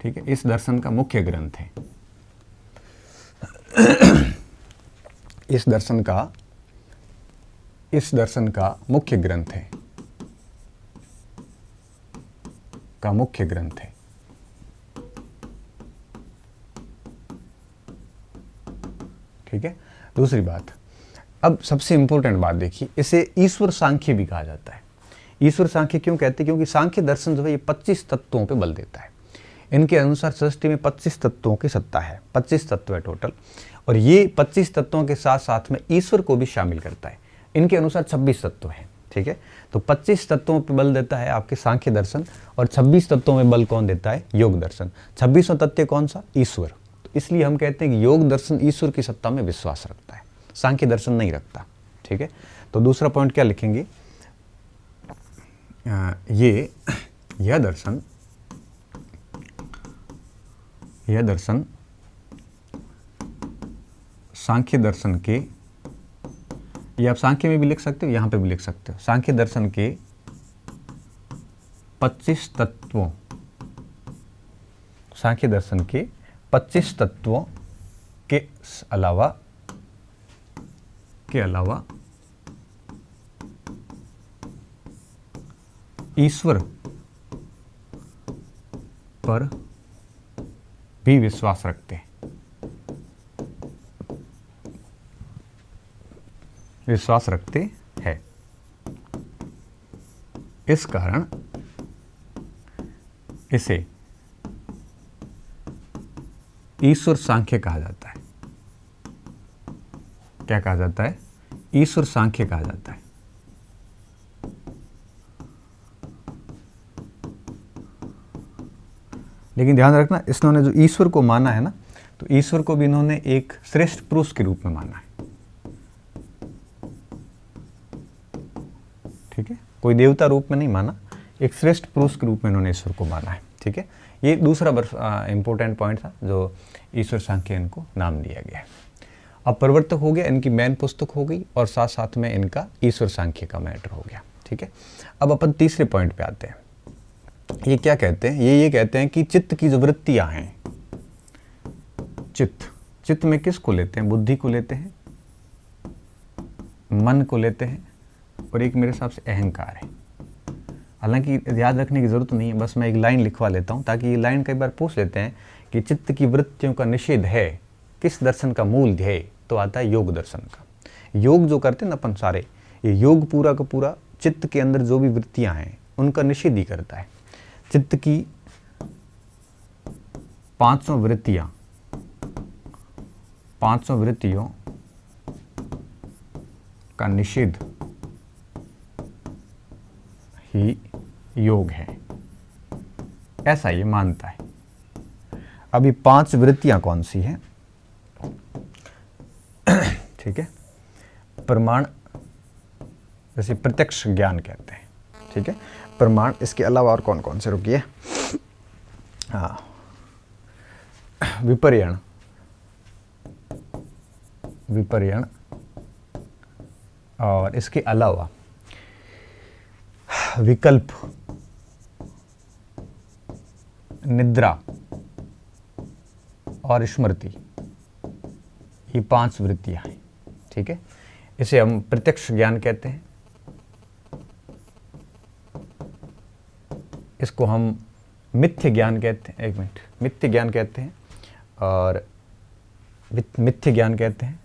Speaker 1: ठीक है, इस दर्शन का मुख्य ग्रंथ है। इस दर्शन का मुख्य ग्रंथ है। ठीक है, दूसरी बात, अब सबसे इंपॉर्टेंट बात देखिए, इसे ईश्वर सांख्य भी कहा जाता है। ईश्वर सांख्य क्यों कहते हैं? क्योंकि सांख्य दर्शन जो है ये 25 तत्वों पे बल देता है। इनके अनुसार सृष्टि में 25 तत्वों की सत्ता है, 25 तत्व है टोटल, और ये 25 तत्वों के साथ साथ में ईश्वर को भी शामिल करता है। इनके अनुसार 26 तत्व हैं। ठीक है, तो 25 तत्वों पे बल देता है आपके सांख्य दर्शन, और 26 तत्वों में बल कौन देता है? योग दर्शन। 26वां तत्व कौन सा? ईश्वर। इसलिए हम कहते हैं कि योग दर्शन ईश्वर की सत्ता में विश्वास रखता है, सांख्य दर्शन नहीं रखता। ठीक है, तो दूसरा पॉइंट क्या लिखेंगे? यह दर्शन सांख्य दर्शन के, ये आप सांख्य में भी लिख सकते हो, यहां पे भी लिख सकते हो, सांख्य दर्शन के 25 तत्वों, सांख्य दर्शन के 25 तत्वों के अलावा ईश्वर पर भी विश्वास रखते हैं। इस कारण इसे ईश्वर सांख्य कहा जाता है। क्या कहा जाता है? ईश्वर सांख्य कहा जाता है। लेकिन ध्यान रखना, इन्होंने जो ईश्वर को माना है ना, तो ईश्वर को भी इन्होंने एक श्रेष्ठ पुरुष के रूप में माना है। ठीक है, कोई देवता रूप में नहीं माना, एक श्रेष्ठ पुरुष के रूप में इन्होंने ईश्वर को माना है। ठीक है, ये दूसरा इंपॉर्टेंट पॉइंट था जो ईश्वर सांख्य इनको नाम दिया गया है। अब प्रवर्तक हो गया, इनकी मेन पुस्तक हो गई, और साथ साथ में इनका ईश्वर सांख्य का मैटर हो गया। ठीक है, अब अपन तीसरे पॉइंट पे आते हैं। ये क्या कहते हैं? ये कहते हैं कि चित्त की जो वृत्तियां हैं, चित्त में किसको लेते हैं? बुद्धि को लेते हैं, मन को लेते हैं, और एक मेरे हिसाब से अहंकार है। हालांकि याद रखने की जरूरत नहीं है, बस मैं एक लाइन लिखवा लेता हूं, ताकि ये लाइन कई बार पूछ लेते हैं कि चित्त की वृत्तियों का निषेध है किस दर्शन का मूल ध्येय, तो आता है योग दर्शन का। योग जो करते हैं ना अपन सारे, ये योग पूरा का पूरा चित्त के अंदर जो भी वृत्तियां हैं उनका निषेध ही करता है। चित्त की 500 वृत्तियों का निषेध ही योग है, ऐसा ये मानता है। अभी 5 वृत्तियां कौन सी हैं? ठीक है, प्रमाण, जैसे प्रत्यक्ष ज्ञान कहते हैं। ठीक है, प्रमाण, इसके अलावा और कौन कौन से? रुकिए, हाँ, विपर्यण, और इसके अलावा निद्रा और स्मृति, ये 5 वृत्तियां हैं। ठीक है, इसे हम प्रत्यक्ष ज्ञान कहते हैं, इसको हम मिथ्य ज्ञान कहते हैं, एक मिनट, मिथ्य ज्ञान कहते हैं और मिथ्य ज्ञान कहते हैं,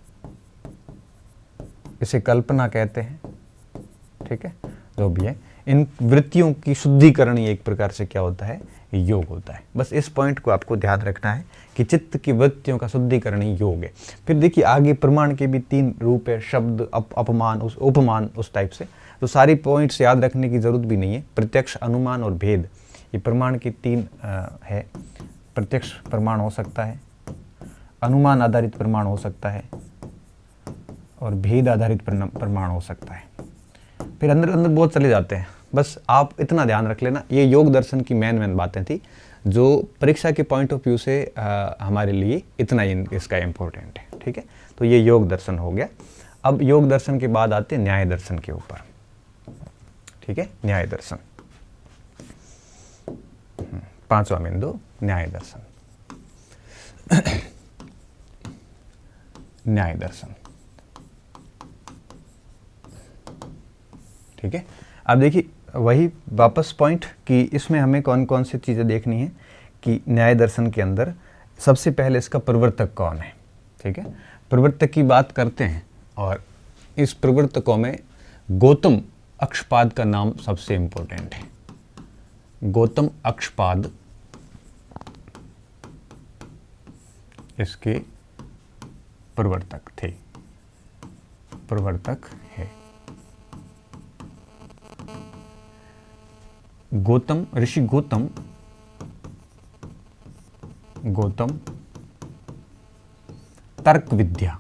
Speaker 1: इसे कल्पना कहते हैं। ठीक है, जो भी है, इन वृत्तियों की शुद्धिकरण ही एक प्रकार से क्या होता है, योग होता है। बस इस पॉइंट को आपको ध्यान रखना है कि चित्त की वृत्तियों का शुद्धिकरण ही योग है। फिर देखिए आगे प्रमाण के भी 3 रूप है, शब्द, अपमान, उपमान, उस टाइप से। तो सारी पॉइंट्स याद रखने की जरूरत भी नहीं है। प्रत्यक्ष, अनुमान और भेद, ये प्रमाण की 3 है। प्रत्यक्ष प्रमाण हो सकता है, अनुमान आधारित प्रमाण हो सकता है और भेद आधारित प्रमाण हो सकता है। फिर अंदर अंदर बहुत चले जाते हैं। बस आप इतना ध्यान रख लेना, ये योग दर्शन की मेन बातें थी जो परीक्षा के पॉइंट ऑफ व्यू से हमारे लिए इतना ही इसका इम्पोर्टेंट है। ठीक है, तो ये योग दर्शन हो गया। अब योग दर्शन के बाद आते हैं न्याय दर्शन के ऊपर। ठीक है, न्याय दर्शन, 5वां बिंदु, न्याय दर्शन। न्याय दर्शन, ठीक है। अब देखिए वही वापस पॉइंट कि इसमें हमें कौन कौन सी चीज़ें देखनी है कि न्याय दर्शन के अंदर सबसे पहले इसका प्रवर्तक कौन है। ठीक है, प्रवर्तक की बात करते हैं और इस प्रवर्तकों में गौतम अक्षपाद का नाम सबसे इंपॉर्टेंट है। गौतम अक्षपाद इसके प्रवर्तक थे, प्रवर्तक है। गौतम, ऋषि गौतम, गौतम तर्क विद्या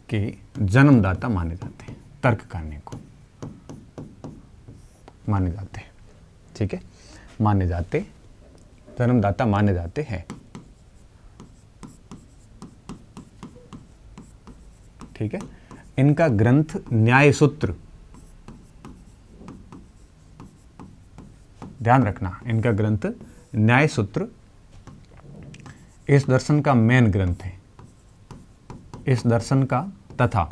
Speaker 1: के जन्मदाता माने जाते हैं। तर्क करने को माने जाते हैं। ठीक है, माने जाते, जन्मदाता माने जाते हैं। ठीक है, इनका ग्रंथ न्याय सूत्र, ध्यान रखना, इनका ग्रंथ न्याय सूत्र इस दर्शन का मेन ग्रंथ है। इस दर्शन का तथा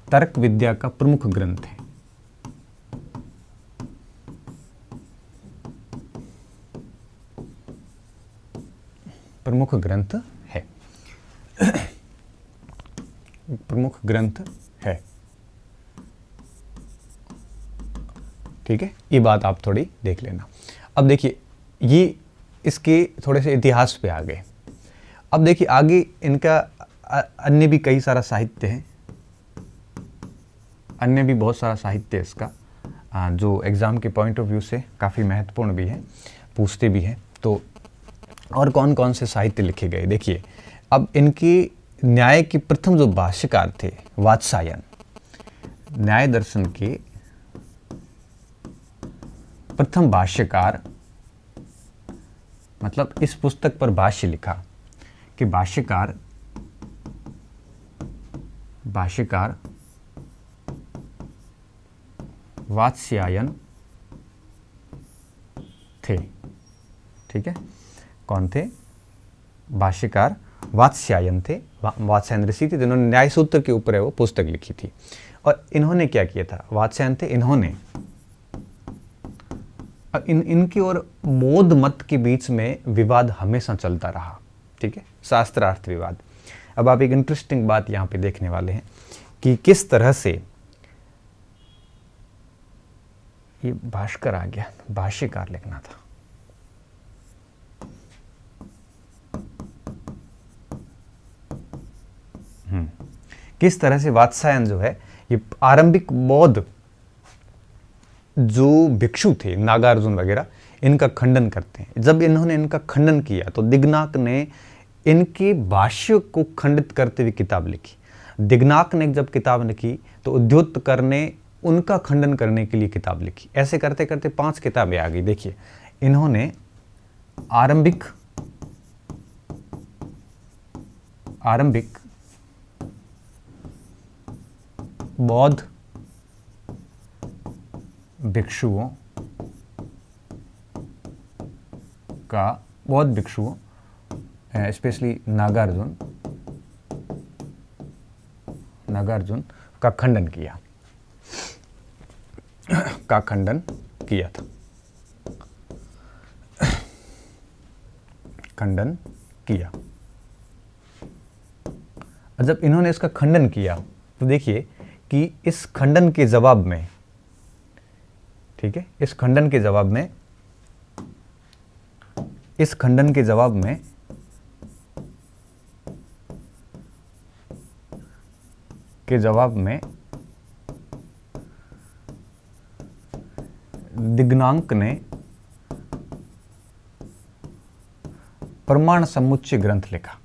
Speaker 1: तर्क विद्या का प्रमुख ग्रंथ है। प्रमुख ग्रंथ है। प्रमुख ग्रंथ है। ठीक है, ये बात आप थोड़ी देख लेना। अब देखिए ये इसके थोड़े से इतिहास पे आ गए। अब देखिए आगे इनका अन्य भी कई सारा साहित्य है, अन्य भी बहुत सारा साहित्य है इसका, जो एग्ज़ाम के पॉइंट ऑफ व्यू से काफ़ी महत्वपूर्ण भी है, पूछते भी हैं। तो और कौन कौन से साहित्य लिखे गए देखिए। अब इनकी न्याय के प्रथम जो भाष्यकार थे वात्सायन, न्याय दर्शन के प्रथम भाष्यकार, मतलब इस पुस्तक पर भाष्य लिखा कि भाष्यकार वात्स्यायन थे। ठीक है, कौन थे? भाष्यकार वात्स्यायन थे। वात्स्यायन ऋषि थे जिन्होंने न्याय सूत्र के ऊपर है वो पुस्तक लिखी थी। और इन्होंने क्या किया था? वात्स्यायन थे, इन्होंने इनकी और बौद्ध मत के बीच में विवाद हमेशा चलता रहा। ठीक है, शास्त्रार्थ विवाद। अब आप एक इंटरेस्टिंग बात यहां पे देखने वाले हैं कि किस तरह से ये भाष्कर आ गया, भाष्यकार लिखना था। किस तरह से वात्सायन जो है ये आरंभिक बौद्ध जो भिक्षु थे, नागार्जुन वगैरह, इनका खंडन करते हैं। जब इन्होंने इनका खंडन किया तो दिग्नाक ने इनके भाष्य को खंडित करते हुए किताब लिखी। दिग्नाक ने जब किताब लिखी तो उद्योतकर ने उनका खंडन करने के लिए किताब लिखी। ऐसे करते करते 5 किताबें आ गई। देखिए इन्होंने आरंभिक बौद्ध भिक्षुओं स्पेशली नागार्जुन का खंडन किया था। खंडन किया। जब इन्होंने इसका खंडन किया तो देखिए कि इस खंडन के जवाब में, ठीक है, इस खंडन के जवाब में दिग्नांक ने प्रमाण समुच्चय ग्रंथ लिखा।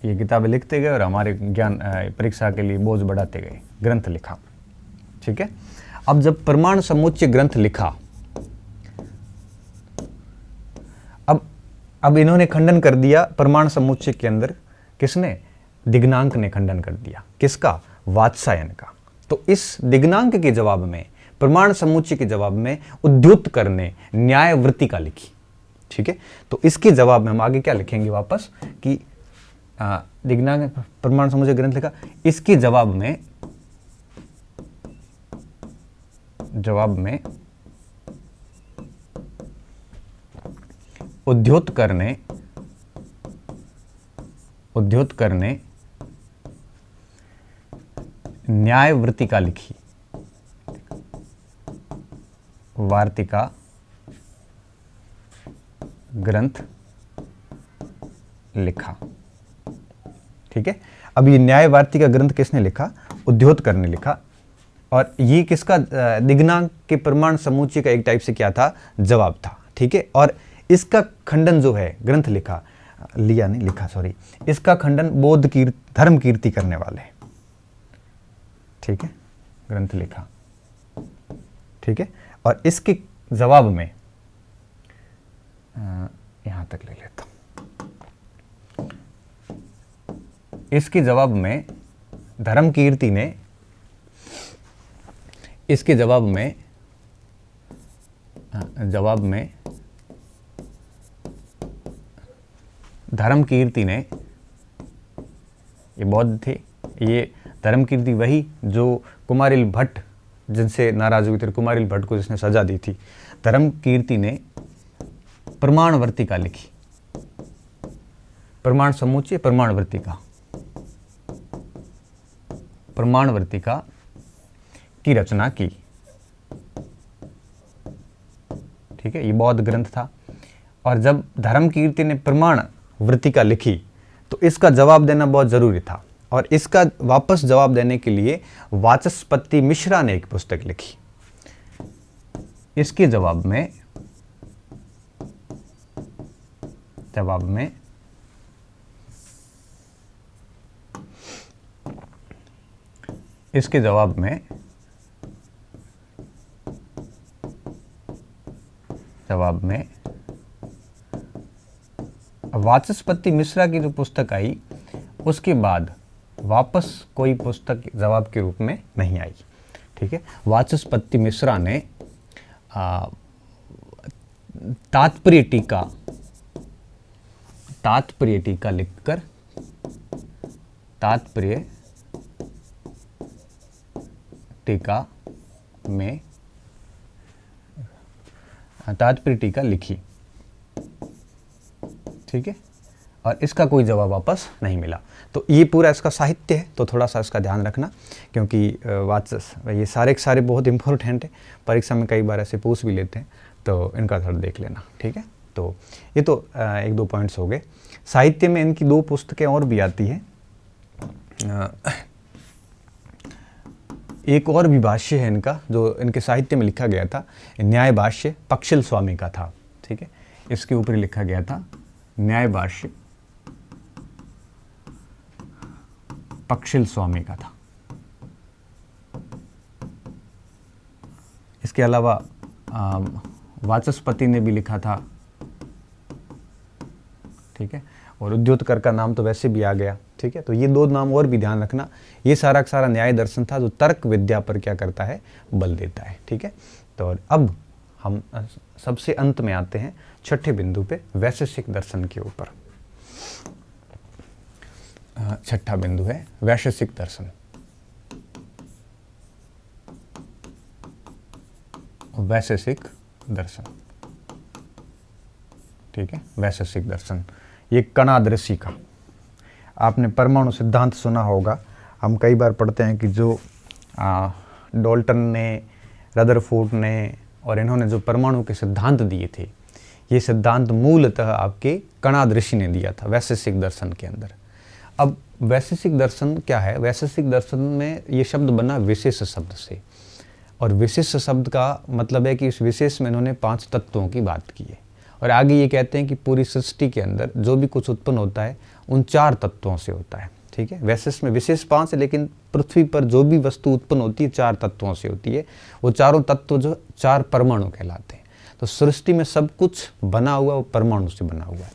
Speaker 1: ये किताबें लिखते गए और हमारे ज्ञान परीक्षा के लिए बोझ बढ़ाते गए, ग्रंथ लिखा। ठीक है, अब जब प्रमाण समुच्चय ग्रंथ लिखा, अब इन्होंने खंडन कर दिया प्रमाण समुच्चय के अंदर। किसने? दिग्नांक ने खंडन कर दिया। किसका? वात्सायन का। तो इस दिग्नांक के जवाब में, प्रमाण समुच्चय के जवाब में उद्योतकर ने न्यायवृत्तिका लिखी। ठीक है, तो इसके जवाब में हम आगे क्या लिखेंगे वापस कि दिग्नांक प्रमाण समुच्चय ग्रंथ लिखा, इसके जवाब में उद्योतकर ने न्यायवृत्तिका लिखी, वार्तिका ग्रंथ लिखा। ठीक है, अब ये न्याय वार्तिका ग्रंथ किसने लिखा? उद्योतकर ने लिखा। और ये किसका? दिग्नांक के प्रमाण समुच्चय का एक टाइप से क्या था? जवाब था। ठीक है, और इसका खंडन जो है ग्रंथ लिखा, इसका खंडन बौद्ध की धर्म कीर्ति करने वाले, ठीक है, ग्रंथ लिखा। ठीक है, और इसके जवाब में यहां तक ले लेता हूं। इसके जवाब में धर्म कीर्ति ने, इसके जवाब में धर्म कीर्ति ने, ये बौद्ध थे, ये धर्म कीर्ति वही जो कुमारिल भट्ट जिनसे नाराज हुए थे, कुमारिल भट्ट को जिसने सजा दी थी, धर्म कीर्ति ने प्रमाणवर्तिका लिखी। प्रमाण समुच्चय प्रमाणवर्तिका की रचना की। ठीक है, ये बौद्ध ग्रंथ था। और जब धर्म कीर्ति ने प्रमाण वृत्तिका लिखी तो इसका जवाब देना बहुत जरूरी था, और इसका वापस जवाब देने के लिए वाचस्पति मिश्रा ने एक पुस्तक लिखी। इसके जवाब में वाचस्पति मिश्रा की जो पुस्तक आई, उसके बाद वापस कोई पुस्तक जवाब के रूप में नहीं आई। ठीक है, वाचस्पति मिश्रा ने तात्पर्य टीका लिखकर तात्पर्य टीका लिखी। ठीक है, और इसका कोई जवाब वापस नहीं मिला। तो ये पूरा इसका साहित्य है, तो थोड़ा सा इसका ध्यान रखना, क्योंकि ये सारे के सारे बहुत इंपॉर्टेंट है, परीक्षा में कई बार ऐसे पूछ भी लेते हैं, तो इनका थोड़ा देख लेना। ठीक है, तो ये तो एक दो पॉइंट्स हो गए। साहित्य में इनकी दो पुस्तकें और भी आती हैं। एक और भी भाष्य है इनका जो इनके साहित्य में लिखा गया था, न्याय भाष्य पक्षिल स्वामी का था। ठीक है, इसके ऊपर लिखा गया था न्याय भाष्य पक्षिल स्वामी का था। इसके अलावा वाचस्पति ने भी लिखा था। ठीक है, और उद्योतकर का नाम तो वैसे भी आ गया, ठीक है। तो ये दो नाम और भी ध्यान रखना। ये सारा का सारा न्याय दर्शन था जो तर्क विद्या पर क्या करता है, बल देता है, ठीक है। तो अब हम सबसे अंत में आते हैं छठे बिंदु पे, वैशेषिक दर्शन के ऊपर। छठा बिंदु है वैशेषिक दर्शन। वैशेषिक दर्शन, ठीक है। वैशेषिक दर्शन ये कणाद ऋषि का, आपने परमाणु सिद्धांत सुना होगा। हम कई बार पढ़ते हैं कि जो डाल्टन ने, रदरफोर्ड ने और इन्होंने जो परमाणु के सिद्धांत दिए थे, ये सिद्धांत मूलतः आपके कणाद ऋषि ने दिया था वैशेषिक दर्शन के अंदर। अब वैशेषिक दर्शन क्या है? वैशेषिक दर्शन में ये शब्द बना विशेष शब्द से, और विशेष शब्द का मतलब है कि इस विशेष में इन्होंने 5 तत्वों की बात की है। और आगे ये कहते हैं कि पूरी सृष्टि के अंदर जो भी कुछ उत्पन्न होता है उन 4 तत्वों से होता है, ठीक है। वैशेष में विशेष 5 है, लेकिन पृथ्वी पर जो भी वस्तु उत्पन्न होती है 4 तत्वों से होती है। वो चारों तत्व जो 4 परमाणु कहलाते हैं। तो सृष्टि में सब कुछ बना हुआ वो परमाणु से बना हुआ है,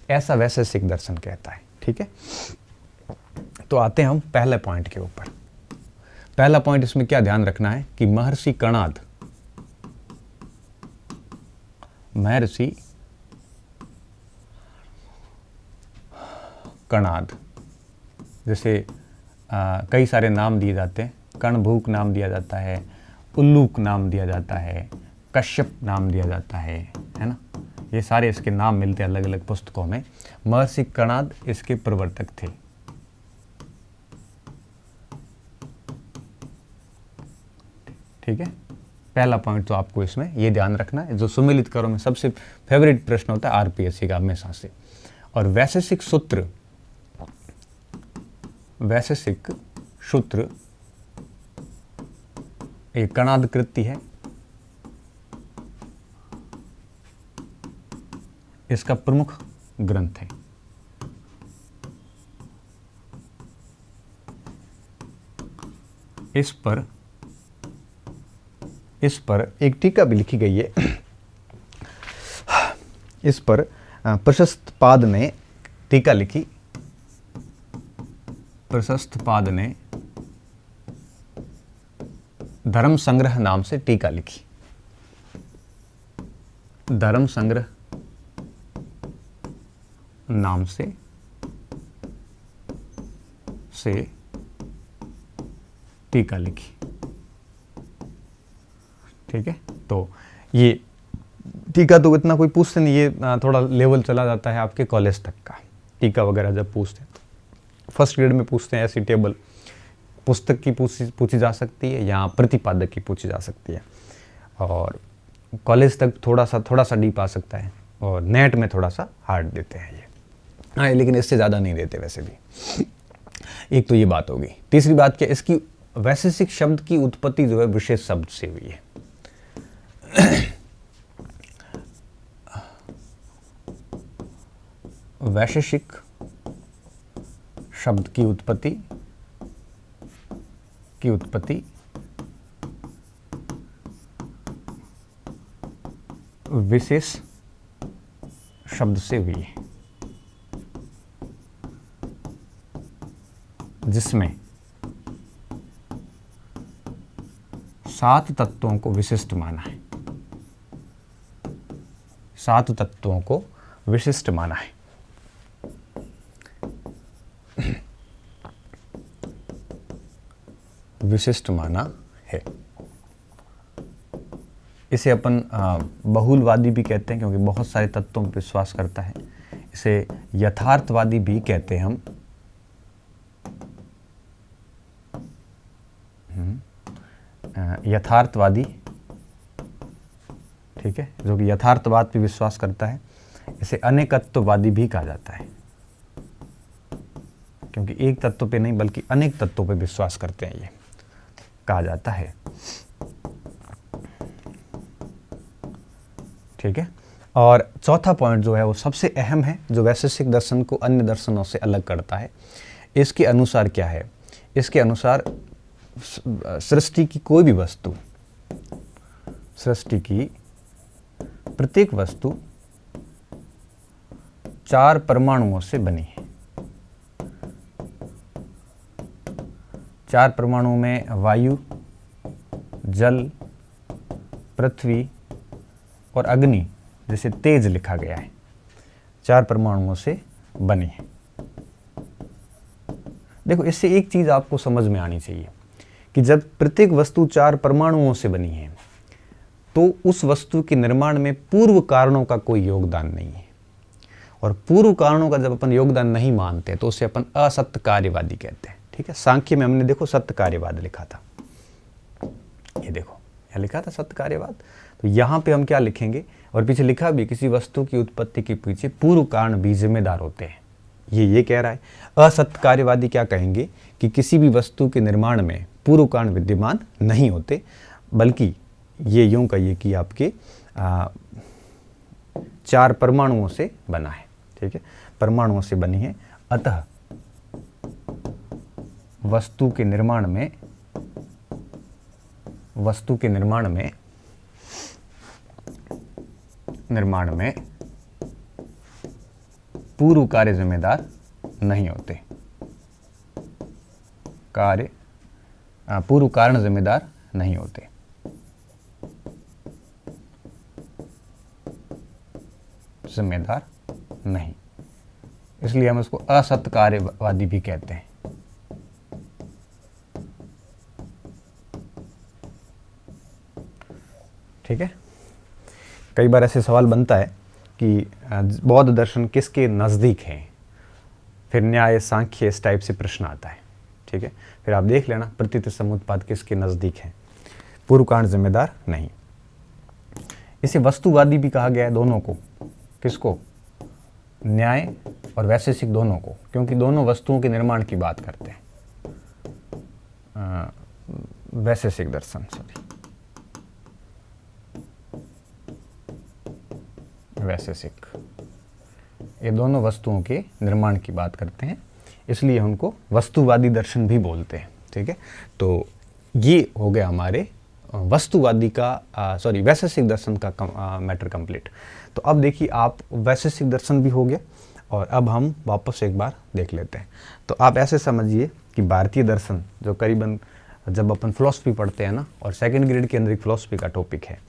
Speaker 1: ऐसा वैशेषिक दर्शन कहता है, ठीक है। तो आते हैं हम पहले पॉइंट के ऊपर। पहला पॉइंट इसमें क्या ध्यान रखना है कि महर्षि कणाद, महर्षि कणाद, जैसे कई सारे नाम दिए जाते हैं। कणभूक नाम दिया जाता है, उल्लूक नाम दिया जाता है, कश्यप नाम दिया जाता है ना। ये सारे इसके नाम मिलते हैं अलग अलग पुस्तकों में। महर्षि कणाद इसके प्रवर्तक थे, ठीक है। पहला पॉइंट तो आपको इसमें ये ध्यान रखना है, जो सुमेलित करो में सबसे फेवरेट प्रश्न होता है आरपीएससी का हमेशा से। और वैशेषिक सूत्र, वैशेषिक सूत्र एक कणाद कृति है। इसका प्रमुख ग्रंथ है। इस पर एक टीका भी लिखी गई है। इस पर प्रशस्त पाद ने टीका लिखी। प्रशस्त पाद ने धर्म संग्रह नाम से टीका लिखी। धर्म संग्रह नाम से टीका लिखी, ठीक है। तो ये टीका तो इतना कोई पूछते नहीं, ये थोड़ा लेवल चला जाता है आपके कॉलेज तक का। टीका वगैरह जब पूछते हैं तो फर्स्ट ग्रेड में पूछते हैं, ऐसी टेबल पुस्तक की पूछी जा सकती है या प्रतिपादक की पूछी जा सकती है। और कॉलेज तक थोड़ा सा डीप आ सकता है, और नेट में थोड़ा सा हार्ड देते हैं ये, हाँ, लेकिन इससे ज़्यादा नहीं देते वैसे भी। एक तो ये बात होगी। तीसरी बात क्या, इसकी वैशेषिक शब्द की उत्पत्ति जो है विशेष शब्द से हुई है। वैशेषिक शब्द की उत्पत्ति विशेष शब्द से हुई है, जिसमें 7 तत्वों को विशिष्ट माना है। 7 तत्वों को विशिष्ट माना है। विशिष्ट माना है। इसे अपन बहुलवादी भी कहते हैं, क्योंकि बहुत सारे तत्वों पर विश्वास करता है। इसे यथार्थवादी भी कहते हैं हम। यथार्थवादी, ठीक है, जो कि यथार्थवाद पे विश्वास करता है। इसे अनेकत्ववादी भी कहा जाता है, क्योंकि एक तत्व पे नहीं बल्कि अनेक तत्वों पे विश्वास करते हैं, ये कहा जाता है, ठीक है। और चौथा पॉइंट जो है वो सबसे अहम है, जो वैशेषिक दर्शन को अन्य दर्शनों से अलग करता है। इसके अनुसार क्या है? इसके अनुसार सृष्टि की कोई भी वस्तु, सृष्टि की प्रत्येक वस्तु 4 परमाणुओं से बनी है। 4 परमाणुओं में वायु, जल, पृथ्वी और अग्नि, जैसे तेज लिखा गया है, 4 परमाणुओं से बनी है। देखो, इससे एक चीज आपको समझ में आनी चाहिए कि जब प्रत्येक वस्तु 4 परमाणुओं से बनी है तो उस वस्तु के निर्माण में पूर्व कारणों का कोई योगदान नहीं है। और पूर्व कारणों का जब अपन योगदान नहीं मानते तो उसे अपन असत्य कार्यवादी कहते हैं। ठीक है, सांख्य में हमने देखो सत्य कार्यवाद लिखा था, ये देखो यहाँ लिखा था सत्य कार्यवाद। तो यहाँ पे हम क्या लिखेंगे, और पीछे लिखा भी, किसी वस्तु की उत्पत्ति के पीछे पूर्व कारण भी जिम्मेदार होते हैं। ये कह रहा है। असत्य कार्यवादी क्या कहेंगे कि किसी भी वस्तु के निर्माण में पूर्व कारण विद्यमान नहीं होते, बल्कि ये यूं कहिए कि आपके 4 परमाणुओं से बना है। ठीक है, परमाणुओं से बनी है, अतः वस्तु के निर्माण में पूर्व कार्य जिम्मेदार नहीं होते, पूर्व कारण जिम्मेदार नहीं होते। जिम्मेदार नहीं, इसलिए हम इसको असत्य कार्यवादी भी कहते हैं। ठीक है, कई बार ऐसे सवाल बनता है कि बौद्ध दर्शन किसके नज़दीक है, फिर न्याय, सांख्य, इस टाइप से प्रश्न आता है। ठीक है, फिर आप देख लेना प्रतीत समुत्पाद किसके नज़दीक है, पूर्व कारण जिम्मेदार नहीं। इसे वस्तुवादी भी कहा गया है दोनों को। किसको? न्याय और वैशेषिक दोनों को, क्योंकि दोनों वस्तुओं के निर्माण की बात करते हैं। वैशेषिक दर्शन, वैशेषिक, ये दोनों वस्तुओं के निर्माण की बात करते हैं, इसलिए उनको वस्तुवादी दर्शन भी बोलते हैं। ठीक है, तो ये हो गया हमारे वस्तुवादी का वैशेषिक दर्शन का मैटर कंप्लीट। तो अब देखिए, आप वैशेषिक दर्शन भी हो गया, और अब हम वापस एक बार देख लेते हैं। तो आप ऐसे समझिए कि भारतीय दर्शन, जो करीबन जब अपन फिलॉसफी पढ़ते हैं ना, और सेकंड ग्रेड के अंदर एक फिलॉसफी का टॉपिक है,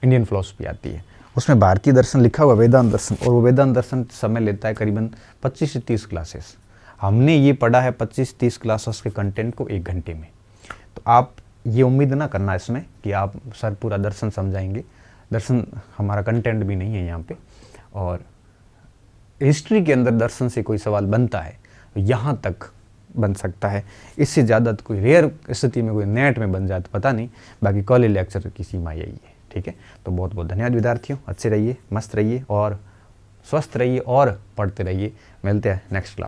Speaker 1: इंडियन फिलॉसफी आती है, उसमें भारतीय दर्शन लिखा हुआ वेदांत दर्शन, और वो वेदांत दर्शन समय लेता है करीबन 25 से 30 क्लासेस। हमने ये पढ़ा है 25-30 क्लासेस के कंटेंट को 1 घंटे में। तो आप ये उम्मीद ना करना इसमें कि आप सर पूरा दर्शन समझाएंगे, दर्शन हमारा कंटेंट भी नहीं है यहाँ पे। और हिस्ट्री के अंदर दर्शन से कोई सवाल बनता है तो यहाँ तक बन सकता है, इससे ज़्यादा तो कोई रेयर स्थिति में कोई नेट में बन जाए तो पता नहीं, बाकी कॉलेज लेक्चर की सीमा यही है। ठीक है, तो बहुत बहुत धन्यवाद विद्यार्थियों, अच्छे रहिए, मस्त रहिए और स्वस्थ रहिए और पढ़ते रहिए। मिलते हैं नेक्स्ट क्लास।